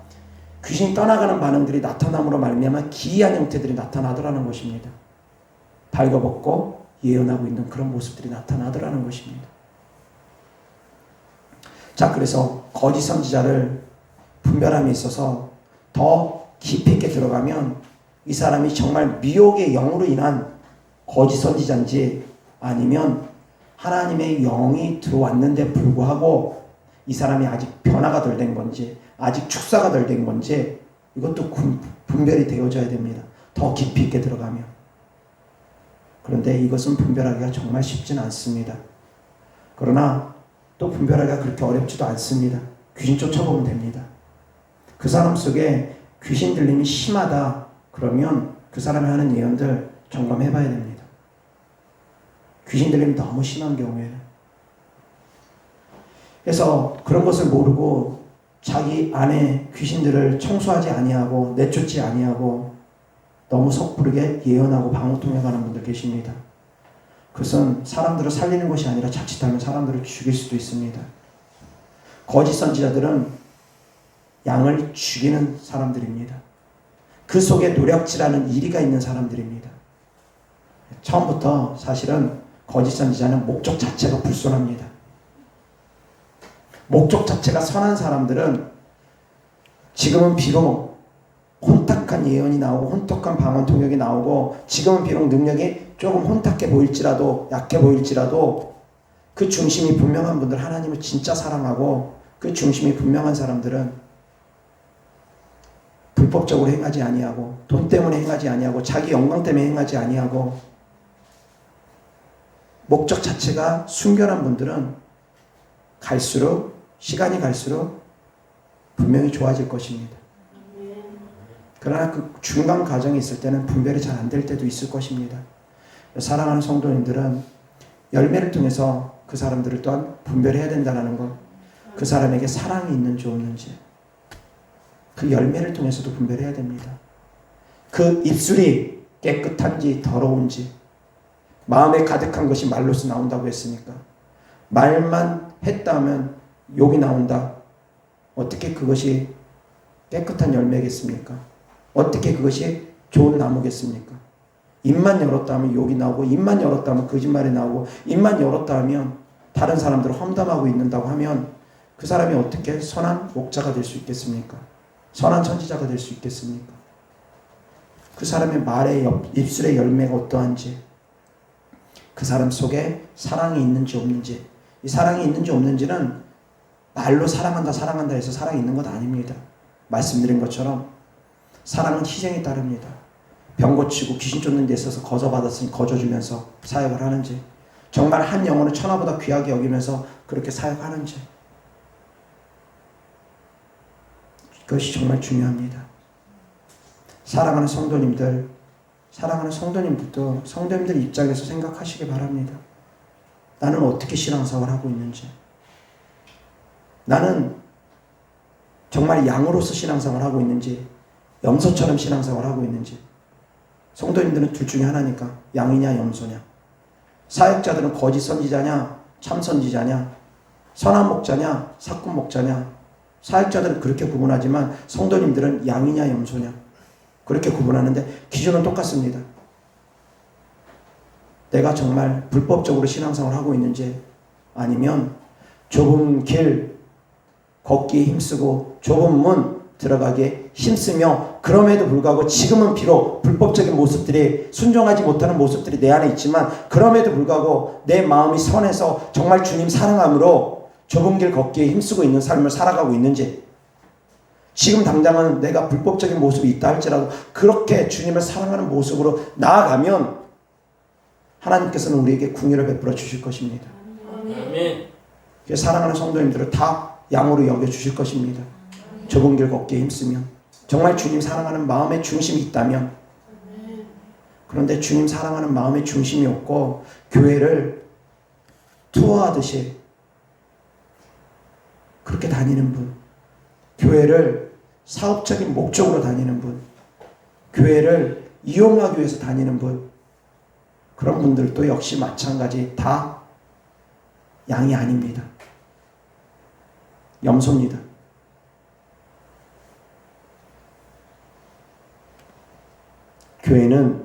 귀신이 떠나가는 반응들이 나타남으로 말미암아 기이한 형태들이 나타나더라는 것입니다. 발거벗고 예언하고 있는 그런 모습들이 나타나더라는 것입니다. 자, 그래서 거짓 선지자를 분별함에 있어서 더 깊이 있게 들어가면 이 사람이 정말 미혹의 영으로 인한 거짓 선지자인지 아니면 하나님의 영이 들어왔는데 불구하고 이 사람이 아직 변화가 덜 된 건지 아직 축사가 덜 된 건지 이것도 분별이 되어져야 됩니다. 더 깊이 있게 들어가면. 그런데 이것은 분별하기가 정말 쉽지는 않습니다. 그러나 또 분별하기가 그렇게 어렵지도 않습니다. 귀신 쫓아보면 됩니다. 그 사람 속에 귀신 들림이 심하다 그러면 그 사람이 하는 예언들 점검해봐야 됩니다. 귀신 들림이 너무 심한 경우에는. 그래서 그런 것을 모르고 자기 안에 귀신들을 청소하지 아니하고 내쫓지 아니하고 너무 섣부르게 예언하고 방언통역하는 분들 계십니다. 그것은 사람들을 살리는 것이 아니라 자칫하면 사람들을 죽일 수도 있습니다. 거짓 선지자들은 양을 죽이는 사람들입니다. 그 속에 노략질하는 이리가 있는 사람들입니다. 처음부터 사실은 거짓 선지자는 목적 자체가 불순합니다. 목적 자체가 선한 사람들은 지금은 비록 혼탁한 예언이 나오고 혼탁한 방언 통역이 나오고 지금은 비록 능력이 조금 혼탁해 보일지라도 약해 보일지라도 그 중심이 분명한 분들, 하나님을 진짜 사랑하고 그 중심이 분명한 사람들은 불법적으로 행하지 아니하고 돈 때문에 행하지 아니하고 자기 영광 때문에 행하지 아니하고 목적 자체가 순결한 분들은 갈수록 시간이 갈수록 분명히 좋아질 것입니다. 그러나 그 중간 과정이 있을 때는 분별이 잘 안 될 때도 있을 것입니다. 사랑하는 성도님들은 열매를 통해서 그 사람들을 또한 분별해야 된다는 것, 그 사람에게 사랑이 있는지 없는지 그 열매를 통해서도 분별해야 됩니다. 그 입술이 깨끗한지 더러운지 마음에 가득한 것이 말로서 나온다고 했으니까 말만 했다 하면 욕이 나온다. 어떻게 그것이 깨끗한 열매겠습니까? 어떻게 그것이 좋은 나무겠습니까? 입만 열었다 하면 욕이 나오고 입만 열었다 하면 거짓말이 나오고 입만 열었다 하면 다른 사람들을 험담하고 있는다고 하면 그 사람이 어떻게 선한 목자가 될 수 있겠습니까? 선한 선지자가 될 수 있겠습니까? 그 사람의 말의 입술의 열매가 어떠한지 그 사람 속에 사랑이 있는지 없는지 이 사랑이 있는지 없는지는 말로 사랑한다 사랑한다 해서 사랑이 있는 것 아닙니다. 말씀드린 것처럼 사랑은 희생에 따릅니다. 병 고치고 귀신 쫓는 데 있어서 거저받았으니 거저주면서 사역을 하는지 정말 한 영혼을 천하보다 귀하게 여기면서 그렇게 사역하는지 그것이 정말 중요합니다. 사랑하는 성도님들, 사랑하는 성도님들도 성도님들 입장에서 생각하시기 바랍니다. 나는 어떻게 신앙생활을 하고 있는지, 나는 정말 양으로서 신앙생활을 하고 있는지, 염소처럼 신앙생활을 하고 있는지. 성도님들은 둘 중에 하나니까 양이냐 염소냐. 사역자들은 거짓 선지자냐 참 선지자냐, 선한 목자냐 사꾼 목자냐. 사역자들은 그렇게 구분하지만 성도님들은 양이냐 염소냐 그렇게 구분하는데 기준은 똑같습니다. 내가 정말 불법적으로 신앙생활을 하고 있는지 아니면 좁은 길 걷기에 힘쓰고 좁은 문 들어가기에 힘쓰며 그럼에도 불구하고 지금은 비록 불법적인 모습들이 순종하지 못하는 모습들이 내 안에 있지만 그럼에도 불구하고 내 마음이 선해서 정말 주님 사랑함으로 좁은 길 걷기에 힘쓰고 있는 삶을 살아가고 있는지, 지금 당장은 내가 불법적인 모습이 있다 할지라도 그렇게 주님을 사랑하는 모습으로 나아가면 하나님께서는 우리에게 궁유를 베풀어 주실 것입니다. 아멘. 사랑하는 성도님들을 다 양으로 여겨주실 것입니다. 좁은 길 걷기에 힘쓰면, 정말 주님 사랑하는 마음의 중심이 있다면. 그런데 주님 사랑하는 마음의 중심이 없고 교회를 투어하듯이 그렇게 다니는 분, 교회를 사업적인 목적으로 다니는 분, 교회를 이용하기 위해서 다니는 분, 그런 분들도 역시 마찬가지 다 양이 아닙니다. 염소입니다. 교회는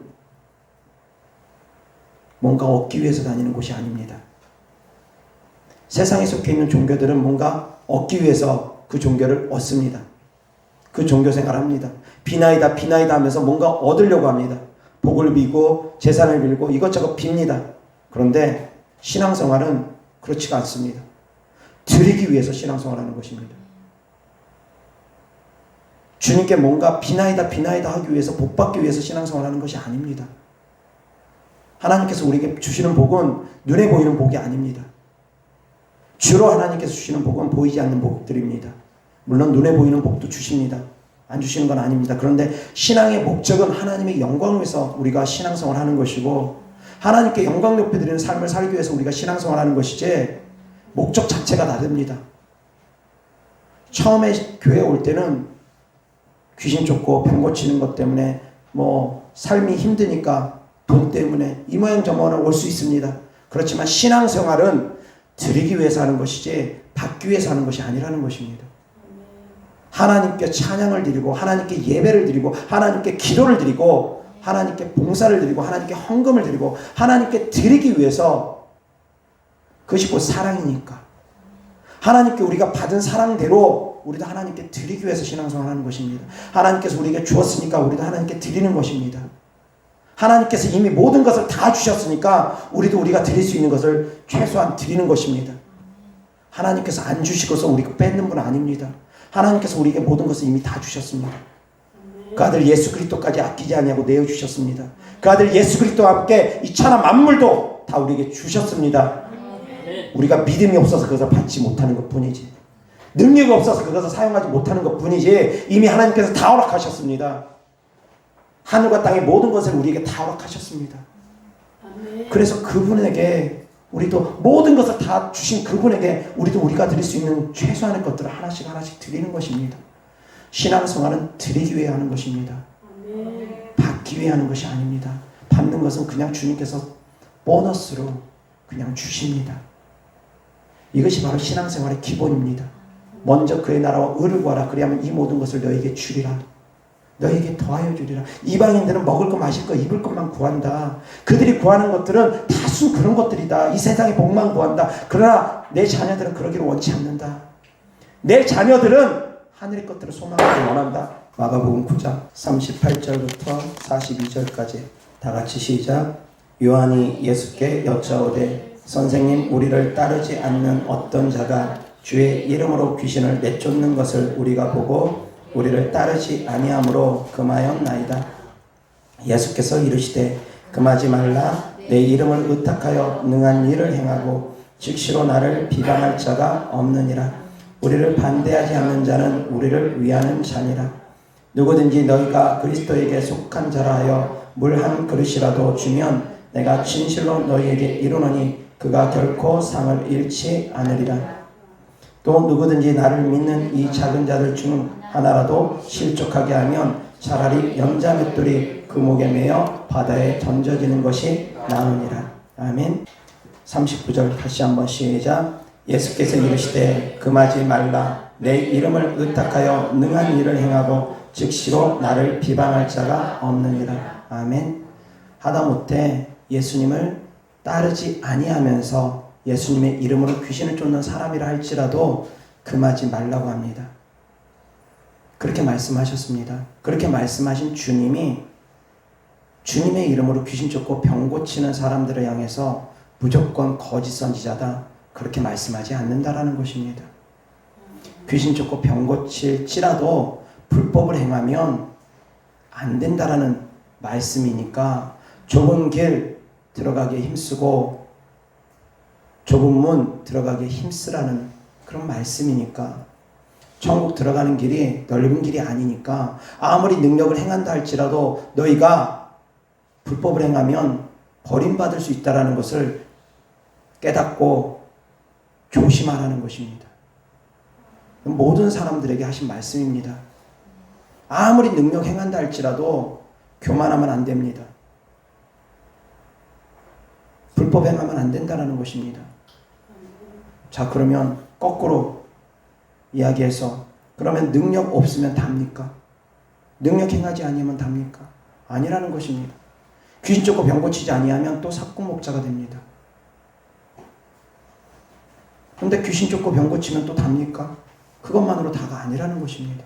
뭔가 얻기 위해서 다니는 곳이 아닙니다. 세상에 속해 있는 종교들은 뭔가 얻기 위해서 그 종교를 얻습니다. 그 종교 생활을 합니다. 비나이다 비나이다 하면서 뭔가 얻으려고 합니다. 복을 비고 재산을 빌고 이것저것 빕니다. 그런데 신앙생활은 그렇지가 않습니다. 드리기 위해서 신앙생활하는 것입니다. 주님께 뭔가 비나이다 비나이다 하기 위해서 복받기 위해서 신앙생활하는 것이 아닙니다. 하나님께서 우리에게 주시는 복은 눈에 보이는 복이 아닙니다. 주로 하나님께서 주시는 복은 보이지 않는 복들입니다. 물론 눈에 보이는 복도 주십니다. 안 주시는 건 아닙니다. 그런데 신앙의 목적은 하나님의 영광을 위해서 우리가 신앙생활을 하는 것이고 하나님께 영광 높여드리는 삶을 살기 위해서 우리가 신앙생활을 하는 것이지 목적 자체가 다릅니다. 처음에 교회에 올 때는 귀신 쫓고 병 고치는 것 때문에 뭐 삶이 힘드니까 돈 때문에 이 모양 저 모양 올 수 있습니다. 그렇지만 신앙생활은 드리기 위해서 하는 것이지 받기 위해서 하는 것이 아니라는 것입니다. 하나님께 찬양을 드리고 하나님께 예배를 드리고 하나님께 기도를 드리고 하나님께 봉사를 드리고 하나님께 헌금을 드리고 하나님께 드리기 위해서 그것이 곧 사랑이니까 하나님께 우리가 받은 사랑대로 우리도 하나님께 드리기 위해서 신앙생활을 하는 것입니다. 하나님께서 우리에게 주었으니까 우리도 하나님께 드리는 것입니다. 하나님께서 이미 모든 것을 다 주셨으니까 우리도 우리가 드릴 수 있는 것을 최소한 드리는 것입니다. 하나님께서 안 주시고서 우리가 뺏는 분 아닙니다. 하나님께서 우리에게 모든 것을 이미 다 주셨습니다. 그 아들 예수 그리스도까지 아끼지 아니하고 내어주셨습니다. 그 아들 예수 그리스도와 함께 이 천하 만물도 다 우리에게 주셨습니다. 우리가 믿음이 없어서 그것을 받지 못하는 것뿐이지 능력이 없어서 그것을 사용하지 못하는 것뿐이지 이미 하나님께서 다 허락하셨습니다. 하늘과 땅의 모든 것을 우리에게 다 허락하셨습니다. 그래서 그분에게 우리도 모든 것을 다 주신 그분에게 우리도 우리가 드릴 수 있는 최소한의 것들을 하나씩 하나씩 드리는 것입니다. 신앙생활은 드리기 위해 하는 것입니다. 받기 위해 하는 것이 아닙니다. 받는 것은 그냥 주님께서 보너스로 그냥 주십니다. 이것이 바로 신앙생활의 기본입니다. 먼저 그의 나라와 의를 구하라. 그리하면 이 모든 것을 너에게 주리라. 너에게 더하여 주리라. 이방인들은 먹을 것 마실 것 입을 것만 구한다. 그들이 구하는 것들은 다수 그런 것들이다. 이 세상의 복만 구한다. 그러나 내 자녀들은 그러기를 원치 않는다. 내 자녀들은 하늘의 것들을 소망하기 원한다. 마가복음 9장 38절부터 42절까지 다 같이 시작. 요한이 예수께 여짜오되 선생님 우리를 따르지 않는 어떤 자가 주의 이름으로 귀신을 내쫓는 것을 우리가 보고 우리를 따르지 아니하므로 금하였나이다. 예수께서 이르시되 금하지 말라. 내 이름을 의탁하여 능한 일을 행하고 즉시로 나를 비방할 자가 없느니라. 우리를 반대하지 않는 자는 우리를 위하는 자니라. 누구든지 너희가 그리스도에게 속한 자라 하여 물 한 그릇이라도 주면 내가 진실로 너희에게 이르노니 그가 결코 상을 잃지 않으리라. 또 누구든지 나를 믿는 이 작은 자들 중 하나라도 실족하게 하면 차라리 연자맷돌이 그 목에 매어 바다에 던져지는 것이 나으니라. 아멘. 39절 다시 한번 시작. 예수께서 이르시되 금하지 말라. 내 이름을 의탁하여 능한 일을 행하고 즉시로 나를 비방할 자가 없느니라. 아멘. 하다못해 예수님을 따르지 아니하면서 예수님의 이름으로 귀신을 쫓는 사람이라 할지라도 금하지 말라고 합니다. 그렇게 말씀하셨습니다. 그렇게 말씀하신 주님이 주님의 이름으로 귀신 쫓고 병 고치는 사람들을 향해서 무조건 거짓 선지자다 그렇게 말씀하지 않는다라는 것입니다. 귀신 쫓고 병 고칠지라도 불법을 행하면 안 된다라는 말씀이니까 좁은 길 들어가기에 힘쓰고 좁은 문 들어가기에 힘쓰라는 그런 말씀이니까 천국 들어가는 길이 넓은 길이 아니니까 아무리 능력을 행한다 할지라도 너희가 불법을 행하면 버림받을 수 있다는 것을 깨닫고 조심하라는 것입니다. 모든 사람들에게 하신 말씀입니다. 아무리 능력 행한다 할지라도 교만하면 안 됩니다. 불법 행하면 안 된다는 것입니다. 자, 그러면 거꾸로 이야기해서 그러면 능력 없으면 답니까? 능력 행하지 아니하면 답니까? 아니라는 것입니다. 귀신 쫓고 병 고치지 아니하면 또 삭구목자가 됩니다. 그런데 귀신 쫓고 병 고치면 또 답니까? 그것만으로 다가 아니라는 것입니다.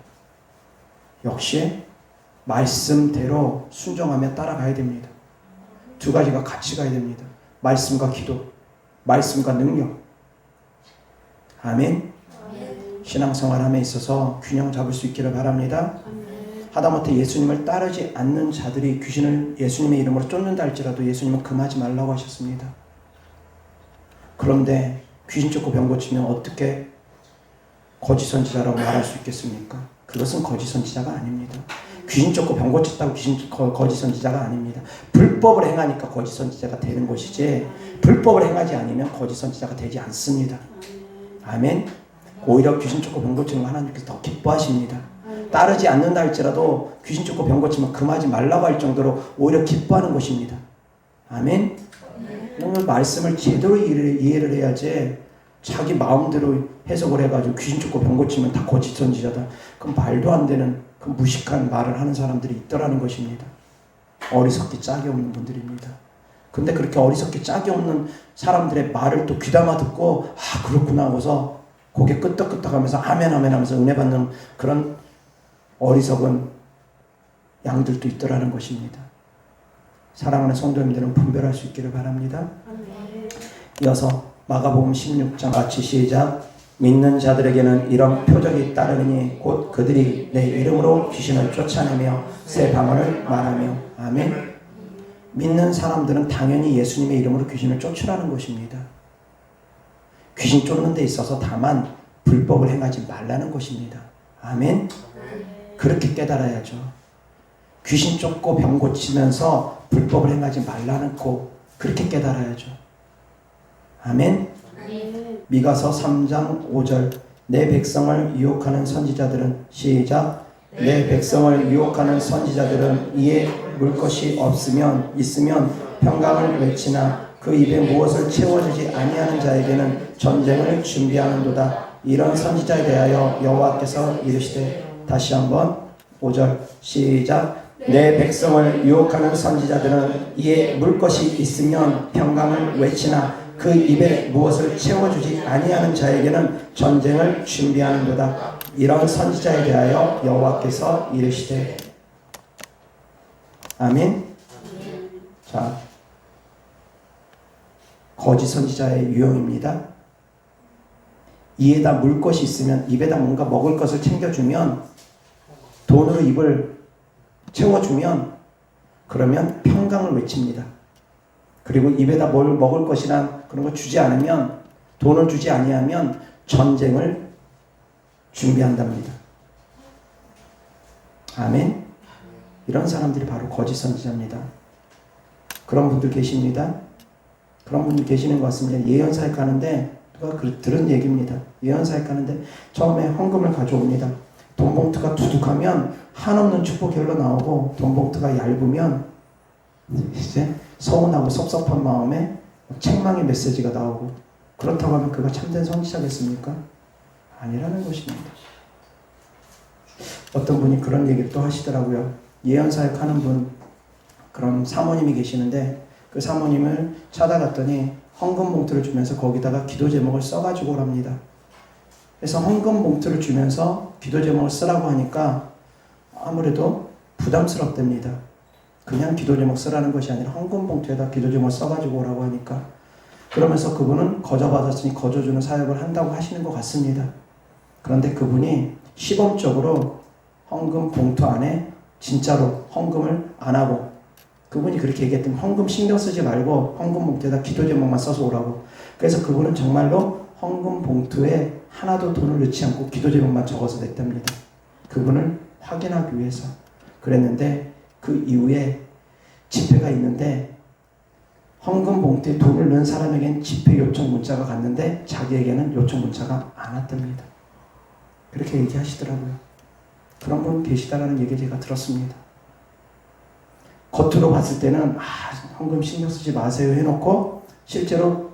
역시 말씀대로 순종하며 따라가야 됩니다. 두 가지가 같이 가야 됩니다. 말씀과 기도, 말씀과 능력. 아멘. 신앙생활함에 있어서 균형 잡을 수 있기를 바랍니다. 하다못해 예수님을 따르지 않는 자들이 귀신을 예수님의 이름으로 쫓는다 할지라도 예수님은 금하지 말라고 하셨습니다. 그런데 귀신 쫓고 병 고치면 어떻게 거짓 선지자라고 말할 수 있겠습니까? 그것은 거짓 선지자가 아닙니다. 귀신 쫓고 병 고쳤다고 거짓 선지자가 아닙니다. 불법을 행하니까 거짓 선지자가 되는 것이지 불법을 행하지 않으면 거짓 선지자가 되지 않습니다. 아멘. 오히려 귀신 쫓고 병 고치는 거 하나님께서 더 기뻐하십니다. 따르지 않는다 할지라도 귀신 쫓고 병 고치면 금하지 말라고 할 정도로 오히려 기뻐하는 것입니다. 아멘. 오늘 말씀을 제대로 이해를 해야지 자기 마음대로 해석을 해가지고 귀신 쫓고 병 고치면 다 거짓 선지자다. 그럼 말도 안 되는 그 무식한 말을 하는 사람들이 있더라는 것입니다. 어리석기 짝이 없는 분들입니다. 근데 그렇게 어리석기 짝이 없는 사람들의 말을 또 귀담아 듣고 아 그렇구나 하고서 고개 끄덕끄덕하면서 아멘 아멘 하면서 은혜 받는 그런 어리석은 양들도 있더라는 것입니다. 사랑하는 성도님들은 분별할 수 있기를 바랍니다. 이어서 마가복음 16장 같이 시작. 믿는 자들에게는 이런 표적이 따르니 곧 그들이 내 이름으로 귀신을 쫓아내며 새 방언을 말하며. 아멘. 믿는 사람들은 당연히 예수님의 이름으로 귀신을 쫓으라는 것입니다. 귀신 쫓는 데 있어서 다만 불법을 행하지 말라는 것입니다. 아멘. 그렇게 깨달아야죠. 귀신 쫓고 병 고치면서 불법을 행하지 말라는 거 그렇게 깨달아야죠. 아멘. 미가서 3장 5절. 내 백성을 유혹하는 선지자들은 시작. 내 백성을 유혹하는 선지자들은 이에 물 것이 있으면 평강을 외치나 그 입에 무엇을 채워주지 아니하는 자에게는 전쟁을 준비하는도다. 이런 선지자에 대하여 여호와께서 이르시되. 다시 한번 5절 시작. 내 백성을 유혹하는 선지자들은 이에 물 것이 있으면 평강을 외치나 그 입에 무엇을 채워주지 아니하는 자에게는 전쟁을 준비하는도다. 이런 선지자에 대하여 여호와께서 이르시되. 아멘. 자, 거짓 선지자의 유형입니다. 이에다 물 것이 있으면 입에다 뭔가 먹을 것을 챙겨주면 돈으로 입을 채워주면 그러면 평강을 외칩니다. 그리고 입에다 뭘 먹을 것이나 그런 거 주지 않으면 돈을 주지 아니하면 전쟁을 준비한답니다. 아멘. 이런 사람들이 바로 거짓 선지자입니다. 그런 분들 계십니다. 그런 분들 계시는 것 같습니다. 예언사에 가는데 누가 들은 얘기입니다. 예언사에 가는데 처음에 헌금을 가져옵니다. 돈 봉투가 두둑하면 한없는 축복이 흘러나오고 돈 봉투가 얇으면 이제 서운하고 섭섭한 마음에 책망의 메시지가 나오고 그렇다고 하면 그가 참된 선지자겠습니까? 아니라는 것입니다. 어떤 분이 그런 얘기를 또 하시더라고요. 예언사역 하는 분 그런 사모님이 계시는데 그 사모님을 찾아갔더니 헌금 봉투를 주면서 거기다가 기도 제목을 써가지고 오랍니다. 그래서 헌금 봉투를 주면서 기도 제목을 쓰라고 하니까 아무래도 부담스럽답니다. 그냥 기도 제목 쓰라는 것이 아니라 헌금 봉투에다 기도 제목을 써가지고 오라고 하니까 그러면서 그분은 거저받았으니 거저주는 사역을 한다고 하시는 것 같습니다. 그런데 그분이 시범적으로 헌금 봉투 안에 진짜로 헌금을 안 하고 그분이 그렇게 얘기했더니 헌금 신경 쓰지 말고 헌금 봉투에다 기도 제목만 써서 오라고. 그래서 그분은 정말로 헌금 봉투에 하나도 돈을 넣지 않고 기도 제목만 적어서 냈답니다. 그분을 확인하기 위해서 그랬는데 그 이후에 집회가 있는데 헌금 봉투에 돈을 넣은 사람에게는 집회 요청 문자가 갔는데 자기에게는 요청 문자가 안 왔답니다. 그렇게 얘기하시더라고요. 그런 분 계시다라는 얘기 제가 들었습니다. 겉으로 봤을 때는 헌금 신경 쓰지 마세요 해놓고 실제로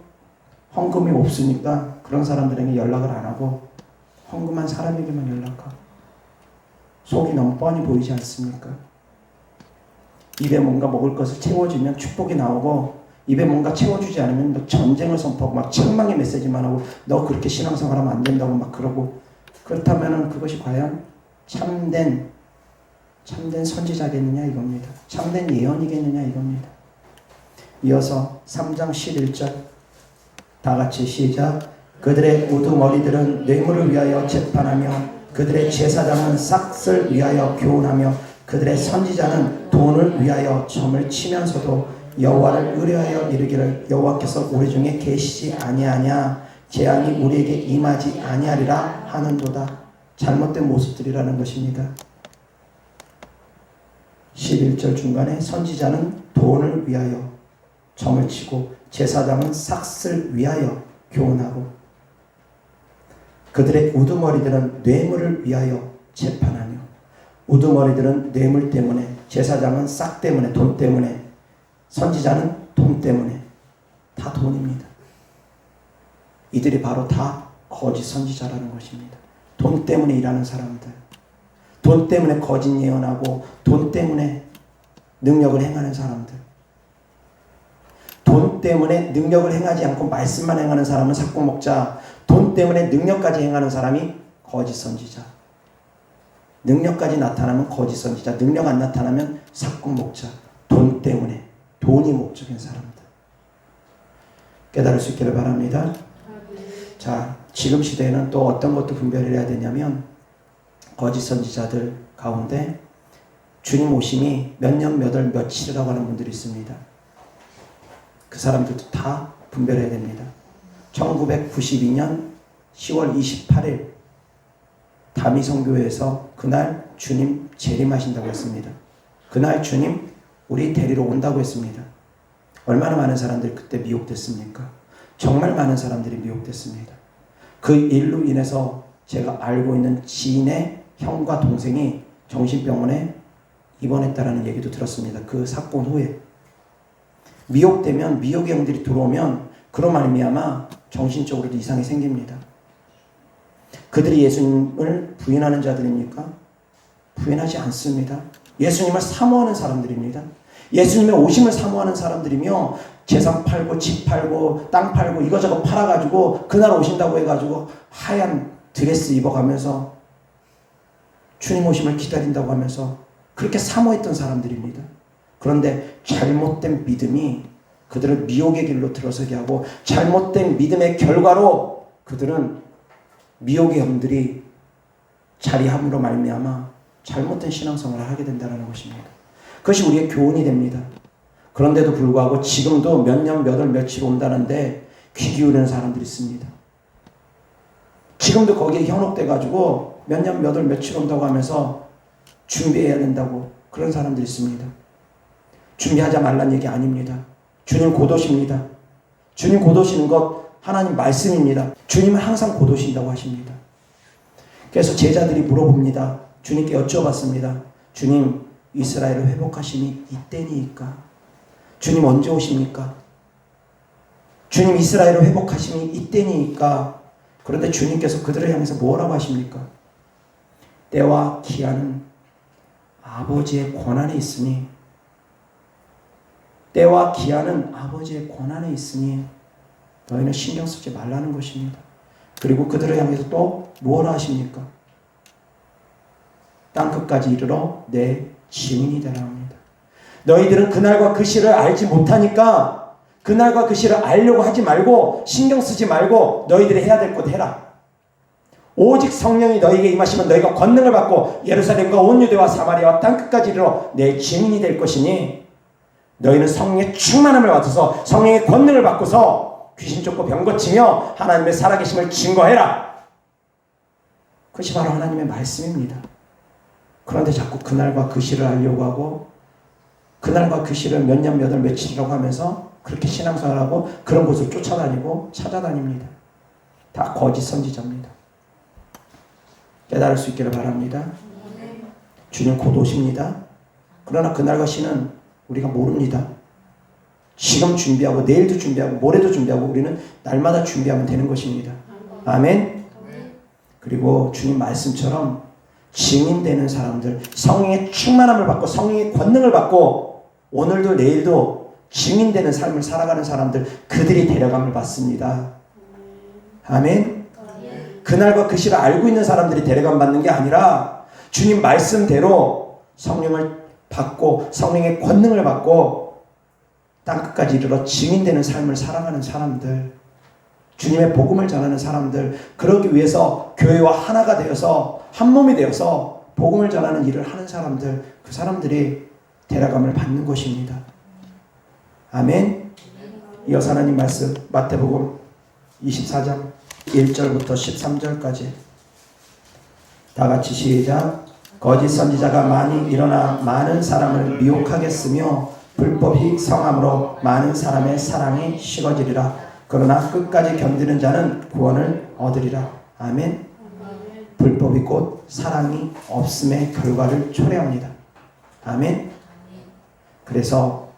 헌금이 없으니까 그런 사람들에게 연락을 안 하고 헌금한 사람에게만 연락하고 속이 너무 뻔히 보이지 않습니까? 입에 뭔가 먹을 것을 채워주면 축복이 나오고 입에 뭔가 채워주지 않으면 너 전쟁을 선포하고 막 책망의 메시지만 하고 너 그렇게 신앙생활하면 안 된다고 막 그러고 그렇다면 그것이 과연 참된 선지자겠느냐 이겁니다. 참된 예언이겠느냐 이겁니다. 이어서 3장 11절 다 같이 시작. 그들의 우두머리들은 뇌물을 위하여 재판하며 그들의 제사장은 싹을 위하여 교훈하며 그들의 선지자는 돈을 위하여 점을 치면서도 여호와를 의뢰하여 이르기를 여호와께서 우리 중에 계시지 아니하냐. 재앙이 우리에게 임하지 아니하리라 하는도다. 잘못된 모습들이라는 것입니다. 11절 중간에 선지자는 돈을 위하여 점을 치고 제사장은 삭슬 위하여 교훈하고 그들의 우두머리들은 뇌물을 위하여 재판하며 우두머리들은 뇌물 때문에 제사장은 싹 때문에 돈 때문에 선지자는 돈 때문에 다 돈입니다. 이들이 바로 다 거짓 선지자라는 것입니다. 돈 때문에 일하는 사람들, 돈 때문에 거짓 예언하고 돈 때문에 능력을 행하는 사람들, 돈 때문에 능력을 행하지 않고 말씀만 행하는 사람은 삭공목자, 돈 때문에 능력까지 행하는 사람이 거짓 선지자. 능력까지 나타나면 거짓 선지자, 능력 안 나타나면 삭공목자. 돈 때문에, 돈이 목적인 사람들. 깨달을 수 있기를 바랍니다. 자, 지금 시대에는 또 어떤 것도 분별을 해야 되냐면 거짓 선지자들 가운데 주님 오심이 몇 년, 몇 월, 며칠이라고 하는 분들이 있습니다. 그 사람들도 다 분별해야 됩니다. 1992년 10월 28일 다미성교회에서 그날 주님 재림하신다고 했습니다. 그날 주님 우리 데리러 온다고 했습니다. 얼마나 많은 사람들이 그때 미혹됐습니까? 정말 많은 사람들이 미혹됐습니다. 그 일로 인해서 제가 알고 있는 지인의 형과 동생이 정신병원에 입원했다라는 얘기도 들었습니다. 그 사건 후에. 미혹되면 미혹의 영들이 들어오면 그로 말미암아 정신적으로도 이상이 생깁니다. 그들이 예수님을 부인하는 자들입니까? 부인하지 않습니다. 예수님을 사모하는 사람들입니다. 예수님의 오심을 사모하는 사람들이며 재산 팔고 집 팔고 땅 팔고 이거저거 팔아가지고 그날 오신다고 해가지고 하얀 드레스 입어가면서 주님 오심을 기다린다고 하면서 그렇게 사모했던 사람들입니다. 그런데 잘못된 믿음이 그들을 미혹의 길로 들어서게 하고 잘못된 믿음의 결과로 그들은 미혹의 영들이 자리함으로 말미암아 잘못된 신앙생활을 하게 된다는 것입니다. 그것이 우리의 교훈이 됩니다. 그런데도 불구하고 지금도 몇 년, 몇 월, 며칠 온다는데 귀 기울이는 사람들이 있습니다. 지금도 거기에 현혹돼가지고 몇 년, 몇 월, 며칠 온다고 하면서 준비해야 된다고 그런 사람들이 있습니다. 준비하지 말란 얘기 아닙니다. 주님 곧 오십니다. 주님 곧 오시는 것 하나님 말씀입니다. 주님은 항상 곧 오신다고 하십니다. 그래서 제자들이 물어봅니다. 주님께 여쭤봤습니다. 주님, 이스라엘을 회복하심이 이때니까? 주님 언제 오십니까? 주님 이스라엘을 회복하심이 이때니까? 그런데 주님께서 그들을 향해서 뭐라고 하십니까? 때와 기한은 아버지의 권한에 있으니 때와 기한은 아버지의 권한에 있으니 너희는 신경 쓰지 말라는 것입니다. 그리고 그들을 향해서 또 뭐라 하십니까? 땅끝까지 이르러 내 증인이 되라 합니다. 너희들은 그날과 그 시를 알지 못하니까 그날과 그 시를 알려고 하지 말고 신경 쓰지 말고 너희들이 해야 될 것 해라. 오직 성령이 너희에게 임하시면 너희가 권능을 받고 예루살렘과 온 유대와 사마리아와 땅끝까지 이르러 내 증인이 될 것이니 너희는 성령의 충만함을 받아서 성령의 권능을 받고서 귀신 쫓고 병 고치며 하나님의 살아계심을 증거해라. 그것이 바로 하나님의 말씀입니다. 그런데 자꾸 그날과 그 시를 알려고 하고 그날과 그 시를 몇 년, 몇 월, 며칠이라고 하면서 그렇게 신앙생활하고 그런 곳을 쫓아다니고 찾아다닙니다. 다 거짓 선지자입니다. 깨달을 수 있기를 바랍니다. 주님 곧 오십니다. 그러나 그날과 시는 우리가 모릅니다. 지금 준비하고 내일도 준비하고 모레도 준비하고 우리는 날마다 준비하면 되는 것입니다. 아멘. 그리고 주님 말씀처럼 증인되는 사람들, 성령의 충만함을 받고 성령의 권능을 받고 오늘도 내일도 증인되는 삶을 살아가는 사람들, 그들이 데려감을 받습니다. 아멘. 그날과 그 시를 알고 있는 사람들이 데려감 받는 게 아니라 주님 말씀대로 성령을 받고 성령의 권능을 받고 땅끝까지 이르러 증인되는 삶을 살아가는 사람들, 주님의 복음을 전하는 사람들, 그러기 위해서 교회와 하나가 되어서 한 몸이 되어서 복음을 전하는 일을 하는 사람들, 그 사람들이 데려감을 받는 것입니다. 아멘. 이어서 하나님 말씀 마태복음 24장 1절부터 13절까지 다 같이 시작. 거짓 선지자가 많이 일어나 많은 사람을 미혹하겠으며 불법이 성함으로 많은 사람의 사랑이 식어지리라. 그러나 끝까지 견디는 자는 구원을 얻으리라. 아멘. 불법이 곧 사랑이 없음의 결과를 초래합니다. 아멘. 그래서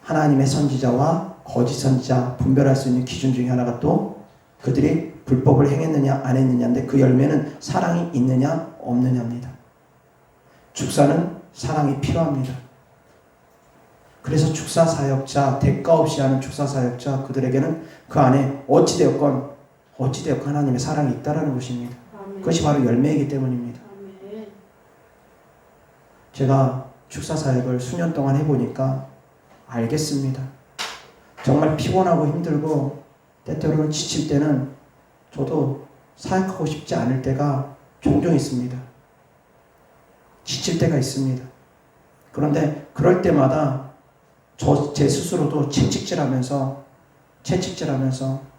하나님의 선지자와 거짓 선지자 분별할 수 있는 기준 중에 하나가 또 그들이 불법을 행했느냐 안 했느냐인데 그 열매는 사랑이 있느냐 없느냐입니다. 축사는 사랑이 필요합니다. 그래서 축사 사역자, 대가 없이 하는 축사 사역자, 그들에게는 그 안에 어찌되었건 하나님의 사랑이 있다라는 것입니다. 그것이 바로 열매이기 때문입니다. 제가 축사 사역을 수년 동안 해보니까 알겠습니다. 정말 피곤하고 힘들고 때때로는 지칠 때는 저도 사역하고 싶지 않을 때가 종종 있습니다. 지칠 때가 있습니다. 그런데 그럴 때마다 제 스스로도 채찍질하면서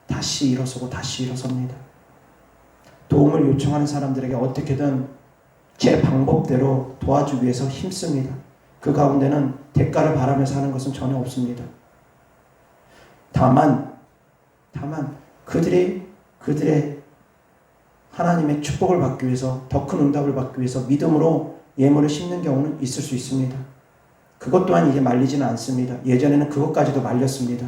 다시 일어서고 다시 일어섭니다. 도움을 요청하는 사람들에게 어떻게든 제 방법대로 도와주기 위해서 힘씁니다. 그 가운데는 대가를 바라면서 하는 것은 전혀 없습니다. 다만 그들의 하나님의 축복을 받기 위해서 더 큰 응답을 받기 위해서 믿음으로 예물을 심는 경우는 있을 수 있습니다. 그것 또한 이제 말리지는 않습니다. 예전에는 그것까지도 말렸습니다.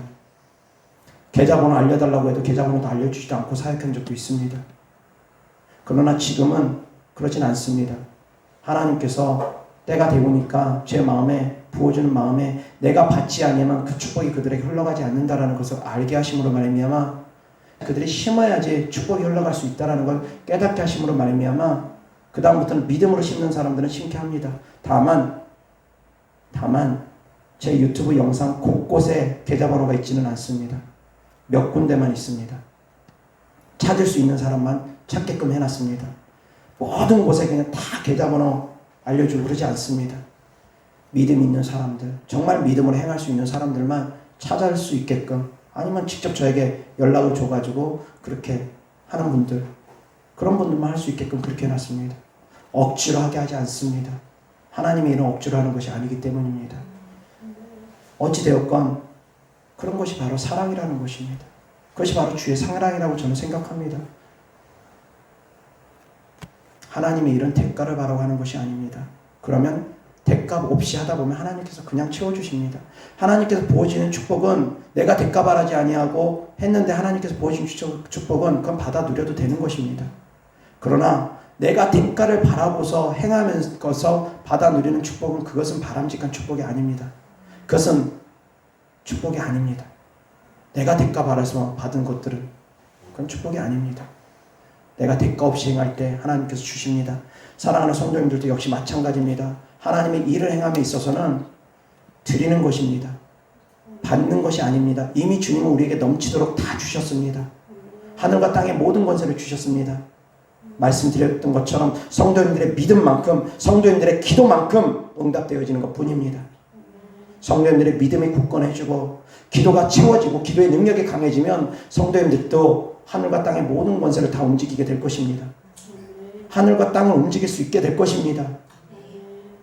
계좌번호 알려달라고 해도 계좌번호도 알려주지도 않고 사역한 적도 있습니다. 그러나 지금은 그러진 않습니다. 하나님께서 때가 되보니까 제 마음에 부어주는 마음에 내가 받지 않으면 그 축복이 그들에게 흘러가지 않는다라는 것을 알게 하심으로 말미암아 그들이 심어야지 축복이 흘러갈 수 있다라는 걸 깨닫게 하심으로 말미암아 그 다음부터는 믿음으로 심는 사람들은 심게 합니다. 다만 제 유튜브 영상 곳곳에 계좌번호가 있지는 않습니다. 몇 군데만 있습니다. 찾을 수 있는 사람만 찾게끔 해놨습니다. 모든 곳에 그냥 다 계좌번호 알려주고 그러지 않습니다. 믿음 있는 사람들, 정말 믿음으로 행할 수 있는 사람들만 찾아올 수 있게끔 아니면 직접 저에게 연락을 줘가지고 그렇게 하는 분들, 그런 분들만 할 수 있게끔 그렇게 해놨습니다. 억지로 하게 하지 않습니다. 하나님의 일은 억지로 하는 것이 아니기 때문입니다. 어찌되었건 그런 것이 바로 사랑이라는 것입니다. 그것이 바로 주의 사랑이라고 저는 생각합니다. 하나님의 일은 대가를 바라고 하는 것이 아닙니다. 그러면 대가 없이 하다 보면 하나님께서 그냥 채워주십니다. 하나님께서 부어주는 축복은 내가 대가 바라지 아니하고 했는데 하나님께서 부어주신 축복은 그건 받아 누려도 되는 것입니다. 그러나 내가 대가를 바라고서 행하면서 받아 누리는 축복은 그것은 바람직한 축복이 아닙니다. 그것은 축복이 아닙니다. 내가 대가 바라서 받은 것들은 그건 축복이 아닙니다. 내가 대가 없이 행할 때 하나님께서 주십니다. 사랑하는 성도님들도 역시 마찬가지입니다. 하나님의 일을 행함에 있어서는 드리는 것입니다. 받는 것이 아닙니다. 이미 주님은 우리에게 넘치도록 다 주셨습니다. 하늘과 땅의 모든 권세를 주셨습니다. 말씀드렸던 것처럼 성도님들의 믿음만큼, 성도님들의 기도만큼 응답되어지는 것 뿐입니다. 성도님들의 믿음이 굳건해지고 기도가 채워지고 기도의 능력이 강해지면 성도님들도 하늘과 땅의 모든 권세를 다 움직이게 될 것입니다. 하늘과 땅을 움직일 수 있게 될 것입니다.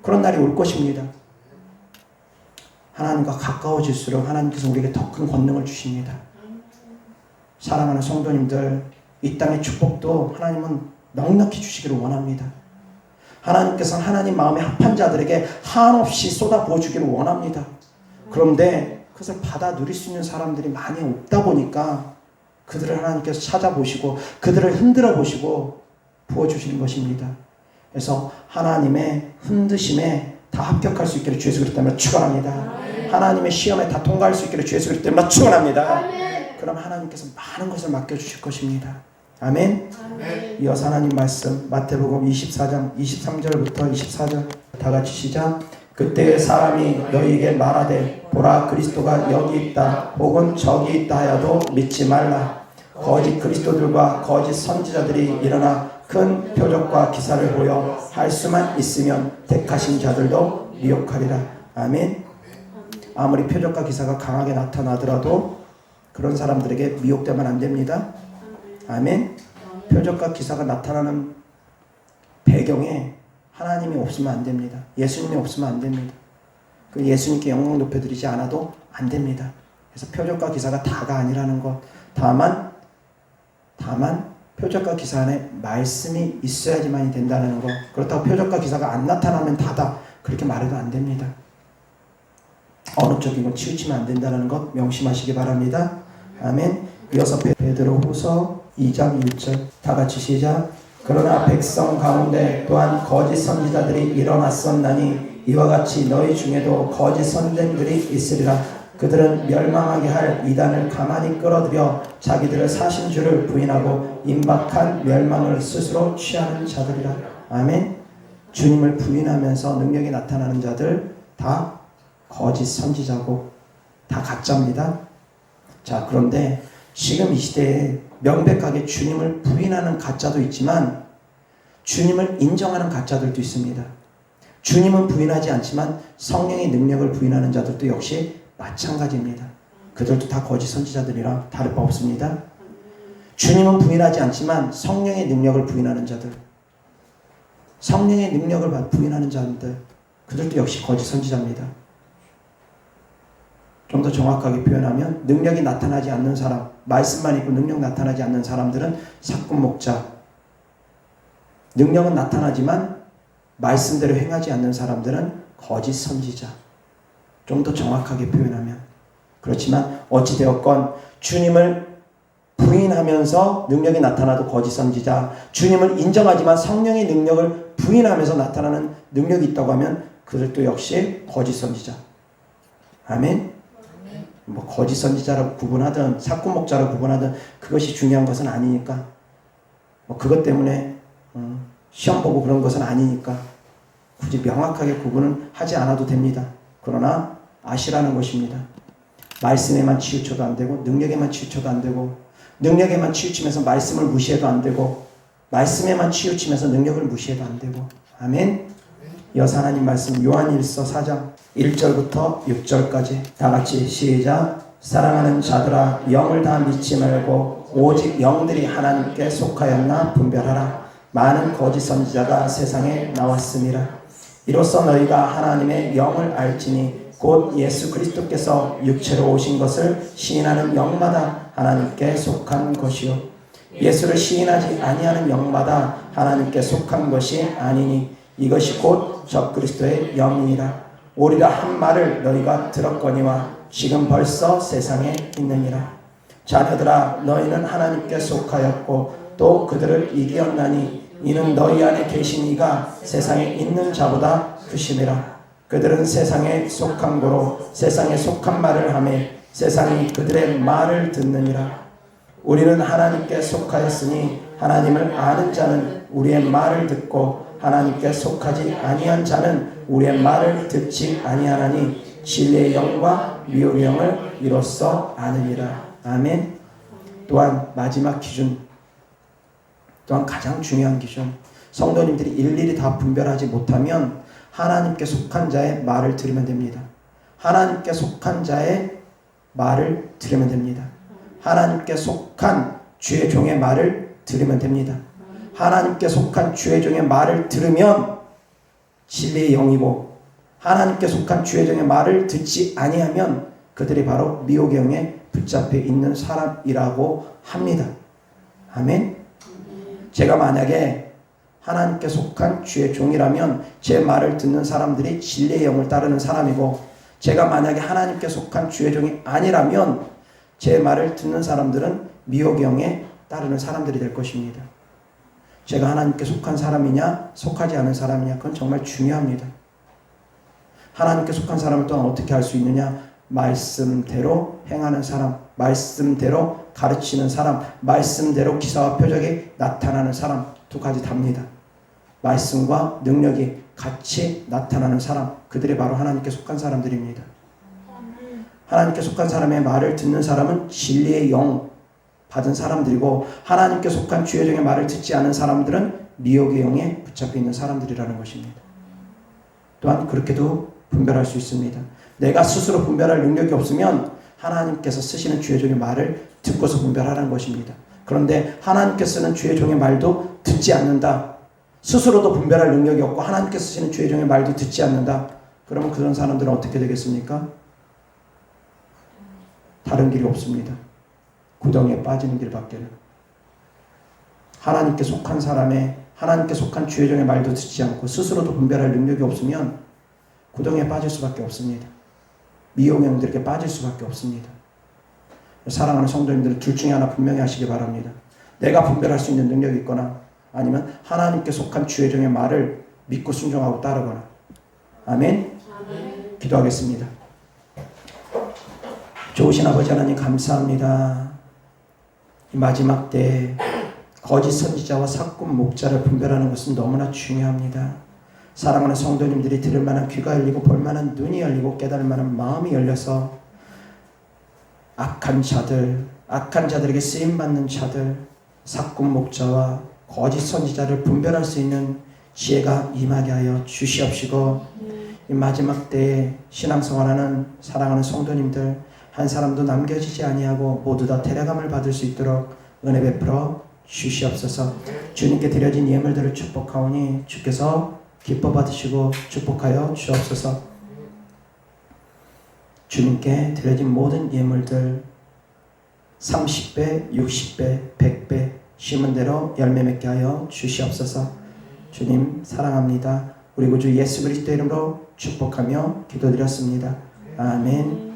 그런 날이 올 것입니다. 하나님과 가까워질수록 하나님께서 우리에게 더 큰 권능을 주십니다. 사랑하는 성도님들, 이 땅의 축복도 하나님은 넉넉히 주시기를 원합니다. 하나님께서는 하나님 마음에 합한 자들에게 한없이 쏟아 부어주기를 원합니다. 그런데 그것을 받아 누릴 수 있는 사람들이 많이 없다 보니까 그들을 하나님께서 찾아보시고 그들을 흔들어 보시고 부어주시는 것입니다. 그래서 하나님의 흔드심에 다 합격할 수 있기를 주 예수 그리스도 때문에 축원합니다. 하나님의 시험에 다 통과할 수 있기를 주 예수 그리스도 때문에 축원합니다. 그럼 하나님께서 많은 것을 맡겨주실 것입니다. 아멘. 이어서 하나님 말씀 마태복음 24장 23절부터 24절 다 같이 시작. 그때 사람이 너희에게 말하되 보라 그리스도가 여기 있다 혹은 저기 있다 하여도 믿지 말라. 거짓 그리스도들과 거짓 선지자들이 일어나 큰 표적과 기사를 보여 할 수만 있으면 택하신 자들도 미혹하리라. 아멘. 아무리 표적과 기사가 강하게 나타나더라도 그런 사람들에게 미혹되면 안 됩니다. 아멘. 표적과 기사가 나타나는 배경에 하나님이 없으면 안 됩니다. 예수님이 없으면 안 됩니다. 그 예수님께 영광 높여드리지 않아도 안 됩니다. 그래서 표적과 기사가 다가 아니라는 것. 다만 표적과 기사 안에 말씀이 있어야지만이 된다는 것. 그렇다고 표적과 기사가 안 나타나면 다다, 그렇게 말해도 안 됩니다. 어느 쪽이건 치우치면 안 된다는 것 명심하시기 바랍니다. 아멘. 이어서 베드로후서 2장 1절 다 같이 시작. 그러나 백성 가운데 또한 거짓 선지자들이 일어났었나니 이와 같이 너희 중에도 거짓 선생들이 있으리라. 그들은 멸망하게 할 이단을 가만히 끌어들여 자기들의 사신주를 부인하고 임박한 멸망을 스스로 취하는 자들이라. 아멘. 주님을 부인하면서 능력이 나타나는 자들 다 거짓 선지자고 다 가짜입니다. 자, 그런데 지금 이 시대에 명백하게 주님을 부인하는 가짜도 있지만 주님을 인정하는 가짜들도 있습니다. 주님은 부인하지 않지만 성령의 능력을 부인하는 자들도 역시 마찬가지입니다. 그들도 다 거짓 선지자들이라 다를 바 없습니다. 주님은 부인하지 않지만 성령의 능력을 부인하는 자들, 성령의 능력을 부인하는 자들, 그들도 역시 거짓 선지자입니다. 좀 더 정확하게 표현하면 능력이 나타나지 않는 사람, 말씀만 있고 능력 나타나지 않는 사람들은 사꾼 목자, 능력은 나타나지만 말씀대로 행하지 않는 사람들은 거짓 선지자. 좀 더 정확하게 표현하면. 그렇지만 어찌되었건 주님을 부인하면서 능력이 나타나도 거짓 선지자, 주님을 인정하지만 성령의 능력을 부인하면서 나타나는 능력이 있다고 하면 그들도 역시 거짓 선지자. 아멘. 뭐 거짓 선지자라고 구분하든 사꾼 목자라고 구분하든 그것이 중요한 것은 아니니까, 뭐 그것 때문에 시험 보고 그런 것은 아니니까 굳이 명확하게 구분은 하지 않아도 됩니다. 그러나 아시라는 것입니다. 말씀에만 치우쳐도 안 되고 능력에만 치우쳐도 안 되고 능력에만 치우치면서 말씀을 무시해도 안 되고 말씀에만 치우치면서 능력을 무시해도 안 되고. 아멘. 이어서 하나님 말씀 요한일서 4장 1절부터 6절까지 다 같이 시작. 사랑하는 자들아, 영을 다 믿지 말고 오직 영들이 하나님께 속하였나 분별하라. 많은 거짓 선지자가 세상에 나왔음이라. 이로써 너희가 하나님의 영을 알지니 곧 예수 그리스도께서 육체로 오신 것을 시인하는 영마다 하나님께 속한 것이요 예수를 시인하지 아니하는 영마다 하나님께 속한 것이 아니니 이것이 곧 적그리스도의 영이니라. 오리라 한 말을 너희가 들었거니와 지금 벌써 세상에 있느니라. 자녀들아, 너희는 하나님께 속하였고 또 그들을 이기었나니 이는 너희 안에 계신 이가 세상에 있는 자보다 크심이라. 그들은 세상에 속한 고로 세상에 속한 말을 하며 세상이 그들의 말을 듣느니라. 우리는 하나님께 속하였으니 하나님을 아는 자는 우리의 말을 듣고 하나님께 속하지 아니한 자는 우리의 말을 듣지 아니하나니 진리의 영과 미혹의 영을 이로써 아느니라. 아멘. 또한 마지막 기준, 또한 가장 중요한 기준, 성도님들이 일일이 다 분별하지 못하면 하나님께 속한 자의 말을 들으면 됩니다. 하나님께 속한 자의 말을 들으면 됩니다. 하나님께 속한 주의 종의 말을 들으면 됩니다. 하나님께 속한 주의 종의 말을 들으면 진리의 영이고 하나님께 속한 주의 종의 말을 듣지 아니하면 그들이 바로 미혹의 영에 붙잡혀 있는 사람이라고 합니다. 아멘. 제가 만약에 하나님께 속한 주의 종이라면 제 말을 듣는 사람들이 진리의 영을 따르는 사람이고, 제가 만약에 하나님께 속한 주의 종이 아니라면 제 말을 듣는 사람들은 미혹의 영에 따르는 사람들이 될 것입니다. 제가 하나님께 속한 사람이냐 속하지 않은 사람이냐, 그건 정말 중요합니다. 하나님께 속한 사람을 또한 어떻게 알 수 있느냐? 말씀대로 행하는 사람, 말씀대로 가르치는 사람, 말씀대로 기사와 표적이 나타나는 사람, 두 가지 답니다. 말씀과 능력이 같이 나타나는 사람, 그들이 바로 하나님께 속한 사람들입니다. 하나님께 속한 사람의 말을 듣는 사람은 진리의 영 받은 사람들이고, 하나님께 속한 주의 종의 말을 듣지 않은 사람들은 미혹의 영에 붙잡혀 있는 사람들이라는 것입니다. 또한 그렇게도 분별할 수 있습니다. 내가 스스로 분별할 능력이 없으면 하나님께서 쓰시는 주의 종의 말을 듣고서 분별하라는 것입니다. 그런데 하나님께서 쓰는 주의 종의 말도 듣지 않는다. 스스로도 분별할 능력이 없고 하나님께서 쓰시는 주의 종의 말도 듣지 않는다. 그러면 그런 사람들은 어떻게 되겠습니까? 다른 길이 없습니다. 구덩이에 빠지는 길밖에는. 하나님께 속한 사람의, 하나님께 속한 주의 종의 말도 듣지 않고 스스로도 분별할 능력이 없으면 구덩이에 빠질 수밖에 없습니다. 미혹형들에게 빠질 수밖에 없습니다. 사랑하는 성도님들, 둘 중에 하나 분명히 하시기 바랍니다. 내가 분별할 수 있는 능력이 있거나 아니면 하나님께 속한 주의 종의 말을 믿고 순종하고 따르거나. 아멘. 기도하겠습니다. 좋으신 아버지 하나님 감사합니다. 이 마지막 때에 거짓 선지자와 사꾼 목자를 분별하는 것은 너무나 중요합니다. 사랑하는 성도님들이 들을 만한 귀가 열리고 볼 만한 눈이 열리고 깨달을 만한 마음이 열려서 악한 자들에게 쓰임받는 자들, 사꾼 목자와 거짓 선지자를 분별할 수 있는 지혜가 임하게 하여 주시옵시고, 이 마지막 때에 신앙생활하는 사랑하는 성도님들 한 사람도 남겨지지 아니하고 모두 다 데려감을 받을 수 있도록 은혜 베풀어 주시옵소서. 주님께 드려진 예물들을 축복하오니 주께서 기뻐 받으시고 축복하여 주옵소서. 주님께 드려진 모든 예물들 30배, 60배, 100배 심은 대로 열매 맺게 하여 주시옵소서. 주님 사랑합니다. 우리 구주 예수 그리스도 이름으로 축복하며 기도드렸습니다. 아멘.